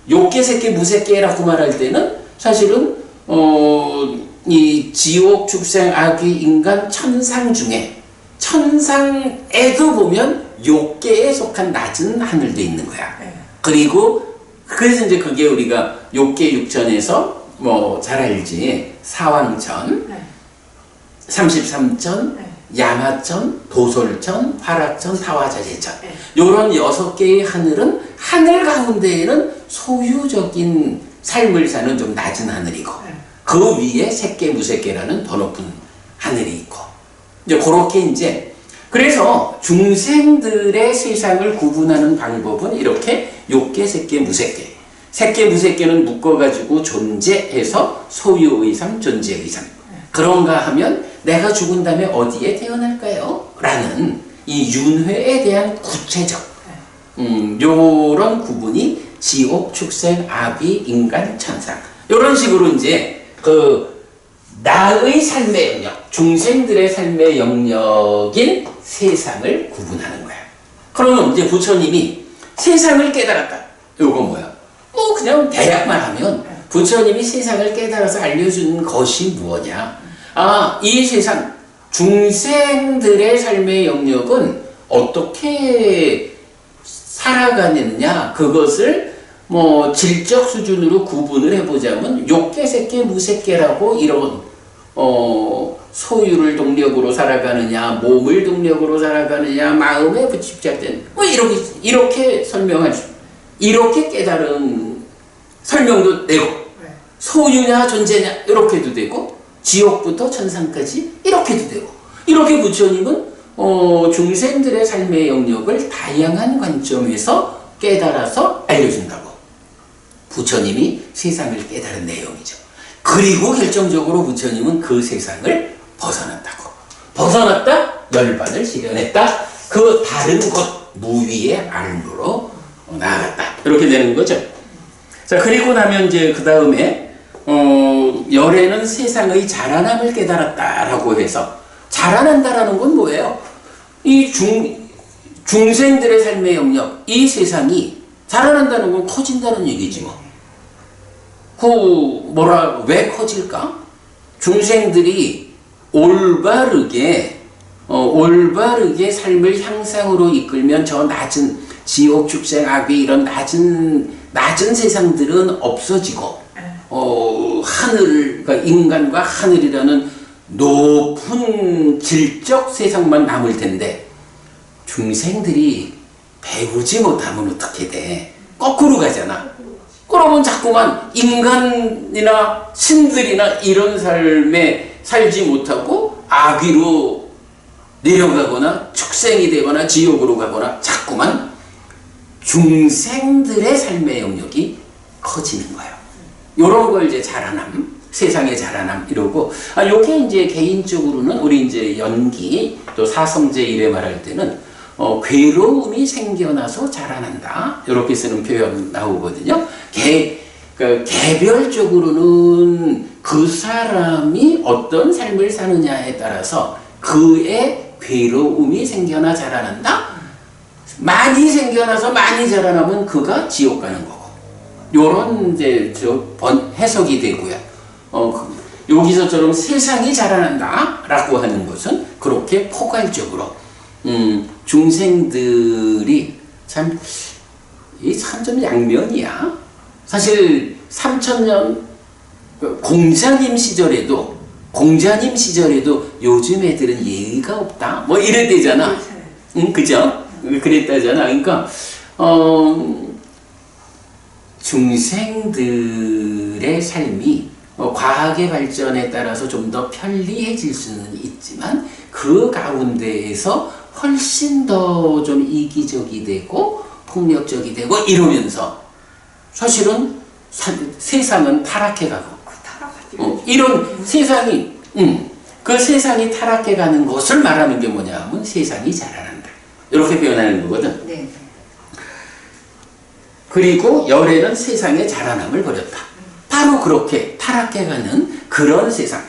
욕계, 색계, 무색계라고 말할 때는 사실은 이 지옥, 축생, 악귀, 인간, 천상 중에 천상에도 보면 욕계에 속한 낮은 하늘도 있는 거야. 그리고 그래서 이제 그게 우리가 욕계 6천에서 뭐 잘 알지, 사왕천, 33천, 야마천, 도솔천, 화락천, 타화자재천, 요런 6개의 하늘은 하늘 가운데에는 소유적인 삶을 사는 좀 낮은 하늘이고, 그 위에 색계, 무색계라는 더 높은 하늘이 있고, 이제 그렇게 이제 그래서 중생들의 세상을 구분하는 방법은 이렇게 욕계, 색계, 무색계. 색계, 무색계는 묶어가지고 존재해서 소유의 삶, 존재의 삶. 그런가 하면 내가 죽은 다음에 어디에 태어날까요? 라는 이 윤회에 대한 구체적 요런 구분이 지옥, 축생, 아비, 인간, 천상 요런 식으로 이제 그 나의 삶의 영역, 중생들의 삶의 영역인 세상을 구분하는 거야. 그러면 이제 부처님이 세상을 깨달았다. 요거 뭐야? 뭐 그냥 대략만 하면 부처님이 세상을 깨달아서 알려주는 것이 무엇이냐? 아, 이 세상 중생들의 삶의 영역은 어떻게 살아가느냐? 그것을 뭐 질적 수준으로 구분을 해보자면 욕계, 색계, 무색계라고 이런 소유를 동력으로 살아가느냐, 몸을 동력으로 살아가느냐, 마음에 집착된 뭐 이렇게 설명할 수, 이렇게 깨달은 설명도 되고 소유냐 존재냐 이렇게도 되고 지옥부터 천상까지 이렇게도 되고 이렇게 부처님은 중생들의 삶의 영역을 다양한 관점에서 깨달아서 알려준다고. 부처님이 세상을 깨달은 내용이죠. 그리고 결정적으로 부처님은 그 세상을 벗어났다고. 벗어났다? 열반을 실현했다. 그 다른 곳 무위의 알무로 나아갔다. 이렇게 되는 거죠. 자, 그리고 나면 이제 그 다음에 열애는 세상의 자라남을 깨달았다라고 해서 자라난다라는 건 뭐예요? 이 중생들의 삶의 영역, 이 세상이 자라난다는 건 커진다는 얘기지 뭐. 왜 커질까? 중생들이 올바르게 삶을 향상으로 이끌면 저 낮은 지옥, 축생, 악귀 이런 낮은 세상들은 없어지고 하늘, 그러니까 인간과 하늘이라는 높은 질적 세상만 남을 텐데 중생들이 배우지 못하면 어떻게 돼? 거꾸로 가잖아. 그러면 자꾸만 인간이나 신들이나 이런 삶에 살지 못하고 악귀로 내려가거나 축생이 되거나 지옥으로 가거나 자꾸만 중생들의 삶의 영역이 커지는 거예요. 요런 걸 이제 자라남, 세상의 자라남 이러고, 요게 이제 개인적으로는 우리 이제 연기 또 사성제 일에 말할 때는 괴로움이 생겨나서 자라난다. 이렇게 쓰는 표현 나오거든요. 개별적으로는 그 사람이 어떤 삶을 사느냐에 따라서 그의 괴로움이 생겨나 자라난다. 많이 생겨나서 많이 자라나면 그가 지옥 가는 거고. 요런 이제 해석이 되고요. 여기서처럼 세상이 자라난다 라고 하는 것은 그렇게 포괄적으로 중생들이 이 삼점 양면이야. 사실 3000년 공자님 시절에도 요즘 애들은 예의가 없다 뭐 이랬대잖아. 그죠? 그랬다잖아. 그러니까 중생들의 삶이 과학의 발전에 따라서 좀 더 편리해질 수는 있지만 그 가운데에서 훨씬 더 좀 이기적이 되고 폭력적이 되고 이러면서 사실은 세상은 타락해가고 이런 세상이 그 세상이 타락해가는 것을 말하는 게 뭐냐 하면 세상이 자라난다 이렇게 표현하는 거거든. 네. 그리고 열애는 세상의 자라남을 버렸다. 바로 그렇게 타락해가는 그런 세상,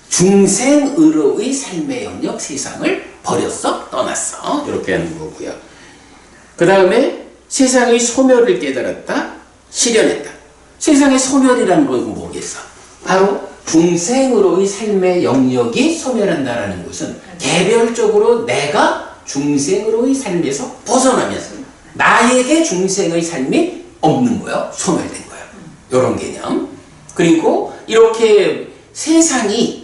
중생으로의 삶의 영역 세상을 버렸어, 떠났어. 이렇게 하는 거고요. 그 다음에 세상의 소멸을 깨달았다, 실현했다. 세상의 소멸이라는 건 뭐겠어? 바로 중생으로의 삶의 영역이 소멸한다라는 것은 개별적으로 내가 중생으로의 삶에서 벗어나면서 나에게 중생의 삶이 없는 거예요. 소멸된 거예요. 이런 개념. 그리고 이렇게 세상이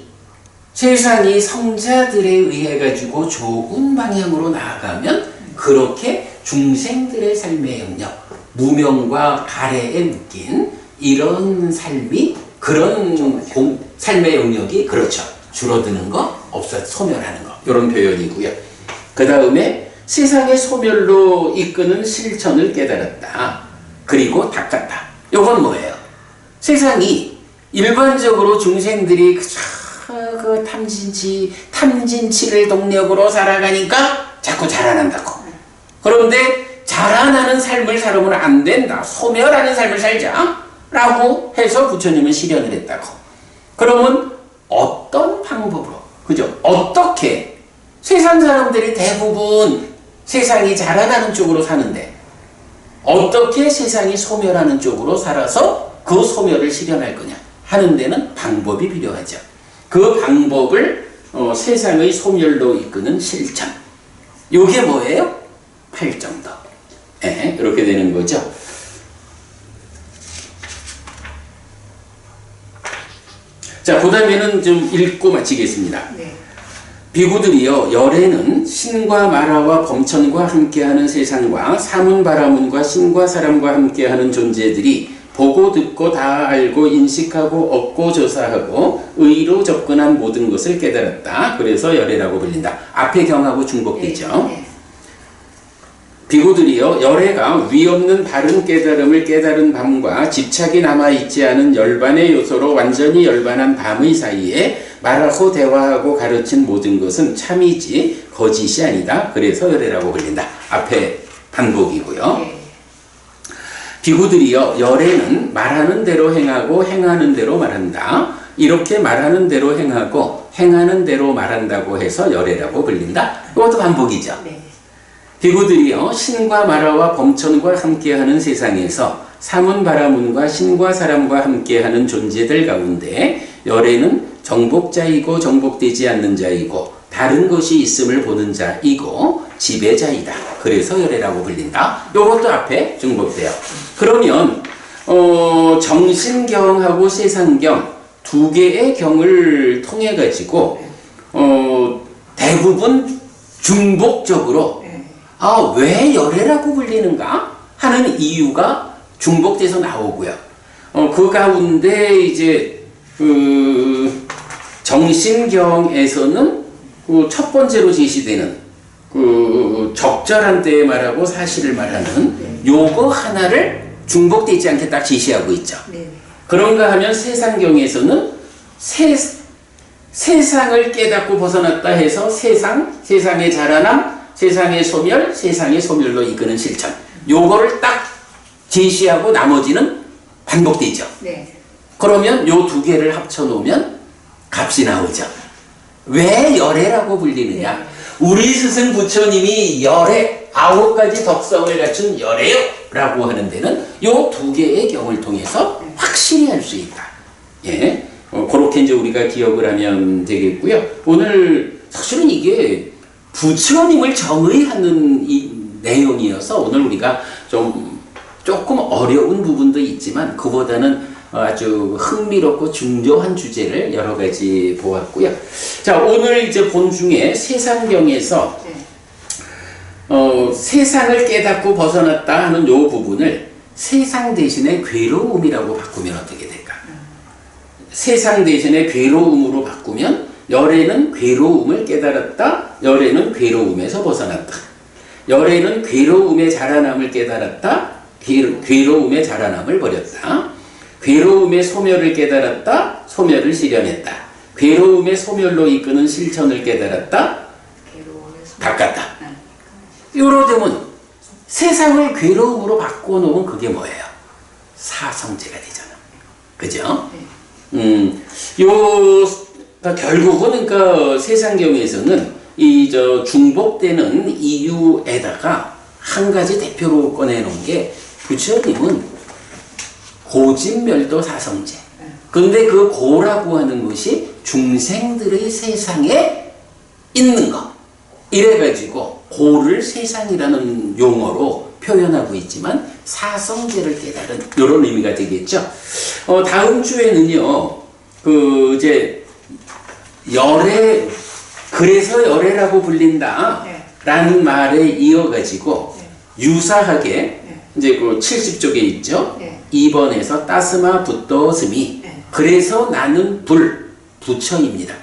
성자들에 의해 가지고 좋은 방향으로 나아가면 그렇게 중생들의 삶의 영역, 무명과 가래에 묶인 이런 삶이 그런 삶의 영역이 그렇죠. 줄어드는 거, 소멸하는 거 이런 표현이고요. 그 다음에 세상의 소멸로 이끄는 실천을 깨달았다. 그리고 닦았다. 요건 뭐예요? 세상이 일반적으로 중생들이 그 탐진치를 동력으로 살아가니까 자꾸 자라난다고. 그런데 자라나는 삶을 살아보면 안 된다. 소멸하는 삶을 살자. 라고 해서 부처님은 실현을 했다고. 그러면 어떤 방법으로, 그죠? 어떻게 세상 사람들이 대부분 세상이 자라나는 쪽으로 사는데 어떻게 세상이 소멸하는 쪽으로 살아서 그 소멸을 실현할 거냐 하는 데는 방법이 필요하죠. 그 방법을 세상의 소멸로 이끄는 실천. 요게 뭐예요? 팔정도. 네, 이렇게 되는 거죠. 자, 그 다음에는 좀 읽고 마치겠습니다. 네. 비구들이여, 열애는 신과 마라와 범천과 함께하는 세상과 사문바라문과 신과 사람과 함께하는 존재들이 보고 듣고 다 알고 인식하고 얻고 조사하고 의로 접근한 모든 것을 깨달았다. 그래서 열애라고 불린다. 앞에 경하고 중복되죠. 네. 비구들이여, 열애가 위없는 바른 깨달음을 깨달은 밤과 집착이 남아있지 않은 열반의 요소로 완전히 열반한 밤의 사이에 말하고 대화하고 가르친 모든 것은 참이지 거짓이 아니다. 그래서 열애라고 불린다. 앞에 반복이고요. 네. 비구들이여, 열애는 말하는 대로 행하고 행하는 대로 말한다. 이렇게 말하는 대로 행하고 행하는 대로 말한다고 해서 열애라고 불린다. 이것도 반복이죠. 네. 비구들이여, 신과 마라와 범천과 함께하는 세상에서 사문바라문과 신과 사람과 함께하는 존재들 가운데 열애는 정복자이고 정복되지 않는 자이고 다른 것이 있음을 보는 자이고 지배자이다. 그래서 열애라고 불린다. 요것도 앞에 중복돼요. 그러면 정신경하고 세상경 두 개의 경을 통해 가지고 대부분 중복적으로 왜 열애라고 불리는가 하는 이유가 중복돼서 나오고요. 그 가운데 이제 그 정신경에서는 그 첫 번째로 제시되는 그 적절한 때에 말하고 사실을 말하는 요거 하나를 중복되지 않게 딱 제시하고 있죠. 네. 그런가 하면 세상경에서는 세상을 깨닫고 벗어났다 해서 세상의 자라남, 세상의 소멸, 세상의 소멸로 이끄는 실천. 요거를 딱 제시하고 나머지는 반복되죠. 네. 그러면 요 두 개를 합쳐 놓으면 값이 나오죠. 왜 열애라고 불리느냐? 우리 스승 부처님이 열애, 9가지 덕성을 갖춘 열애요 라고 하는 데는 요 두 개의 경을 통해서 확실히 알 수 있다. 예. 그렇게 이제 우리가 기억을 하면 되겠고요. 오늘 사실은 이게 부처님을 정의하는 이 내용이어서 오늘 우리가 조금 어려운 부분도 있지만 그보다는 아주 흥미롭고 중요한 주제를 여러 가지 보았고요. 자, 오늘 이제 본 중에 세상경에서 세상을 깨닫고 벗어났다 하는 요 부분을 세상 대신에 괴로움이라고 바꾸면 어떻게 될까? 세상 대신에 괴로움으로 바꾸면 열애는 괴로움을 깨달았다. 열애는 괴로움에서 벗어났다. 열애는 괴로움의 자라남을 깨달았다. 괴로움의 자라남을 버렸다. 괴로움의 소멸을 깨달았다. 소멸을 실현했다. 괴로움의 소멸로 이끄는 실천을 깨달았다. 닦았다. 이러되면 세상을 괴로움으로 바꿔놓으면 그게 뭐예요? 사성제가 되잖아. 그죠? 결국은 그러니까 세상경에서는 중복되는 이유에다가 한 가지 대표로 꺼내놓은 게 부처님은 고진멸도 사성제. 근데 그 고라고 하는 것이 중생들의 세상에 있는 거. 이래가지고 고를 세상이라는 용어로 표현하고 있지만 사성제를 깨달은 이런 의미가 되겠죠. 다음 주에는요, 열애, 그래서 열애라고 불린다 라는 말에 이어가지고 유사하게 이제 그 70쪽에 있죠. 2번에서 따스마 붓도스미. 그래서 나는 부처입니다.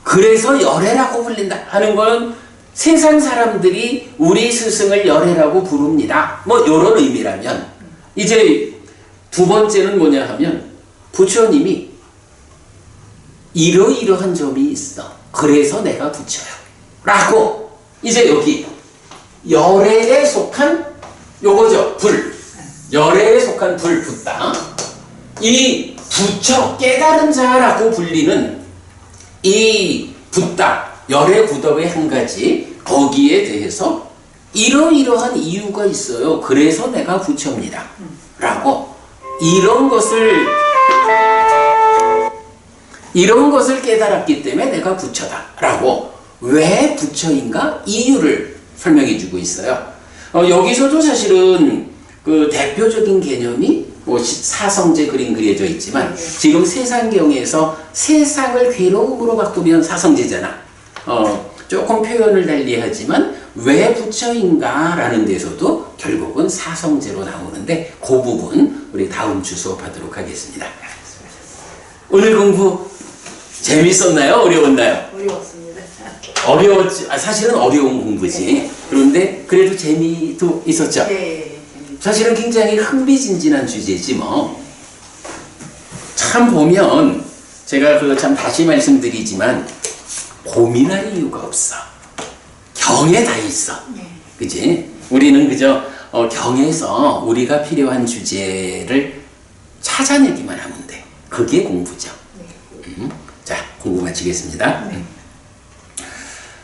그래서 열애라고 불린다 하는 건 세상 사람들이 우리 스승을 열애라고 부릅니다. 뭐 이런 의미라면 이제 두 번째는 뭐냐 하면 부처님이 이러이러한 점이 있어. 그래서 내가 부처요. 라고 이제 여기 열애에 속한 요거죠. 불. 열애에 속한 불 붓다. 이 부처 깨달은 자라고 불리는 이 붓다. 열애 부덕의 한 가지 거기에 대해서 이러이러한 이유가 있어요. 그래서 내가 부처입니다. 라고 이런 것을 깨달았기 때문에 내가 부처다. 라고 왜 부처인가? 이유를 설명해 주고 있어요. 여기서도 사실은 그 대표적인 개념이 뭐 사성제 그림 그려져 있지만 지금 세상경에서 세상을 괴로움으로 바꾸면 사성제잖아. 조금 표현을 달리하지만 왜 부처인가 라는 데서도 결국은 사성제로 나오는데 그 부분 우리 다음 주 수업하도록 하겠습니다. 오늘 공부 재밌었나요? 어려웠나요? 어려웠습니다. 어려웠지. 사실은 어려운 공부지. 그런데 그래도 재미도 있었죠. 예. 사실은 굉장히 흥미진진한 주제지 뭐. 참 보면 제가 참 다시 말씀드리지만 고민할 이유가 없어. 경에 다 있어. 그지? 우리는 그저 경에서 우리가 필요한 주제를 찾아내기만 하면 돼. 그게 공부죠. 자, 공부 마치겠습니다.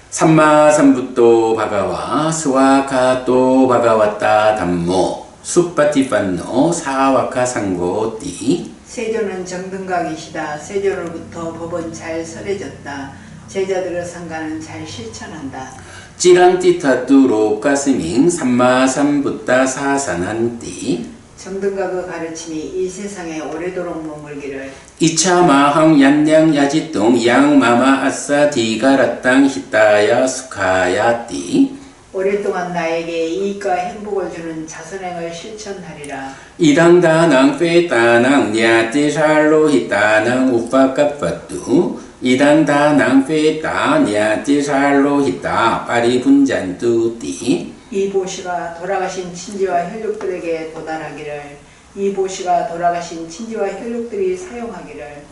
삼마삼부토 바가와 스와카토 바가와타 담모 수파티판노 사와카 상고띠. 세조는 정등각이시다. 세조로부터 법은 잘 설해졌다. 제자들의 상가는 잘 실천한다. 찌랑띠타뚜 로까스밍 삼마삼부타 사산한띠. 정등각의 가르침이 이 세상에 오래도록 머물기를. 이차마항 얀냥 야지똥 양마마 아싸 디가라땅 히타야 수카야띠. 오랫동안 나에게 이익과 행복을 주는 자선행을 실천하리라. 이당다낭 페따낭 냐띠살로 히타낭 우파까빠뚜. 이당다낭 페따 냐띠살로 히타 파리분잔뚜띠. 이 보시가 돌아가신 친지와 혈육들에게 도달하기를. 이 보시가 돌아가신 친지와 혈육들이 사용하기를.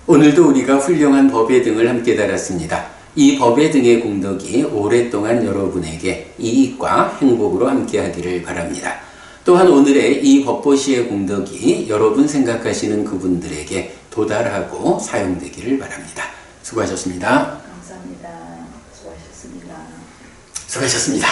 오늘도 우리가 훌륭한 법의 등을 함께 달았습니다. 이 법의 등의 공덕이 오랫동안 여러분에게 이익과 행복으로 함께 하기를 바랍니다. 또한 오늘의 이 법보시의 공덕이 여러분 생각하시는 그분들에게 도달하고 사용되기를 바랍니다. 수고하셨습니다. 감사합니다. 수고하셨습니다. 수고하셨습니다.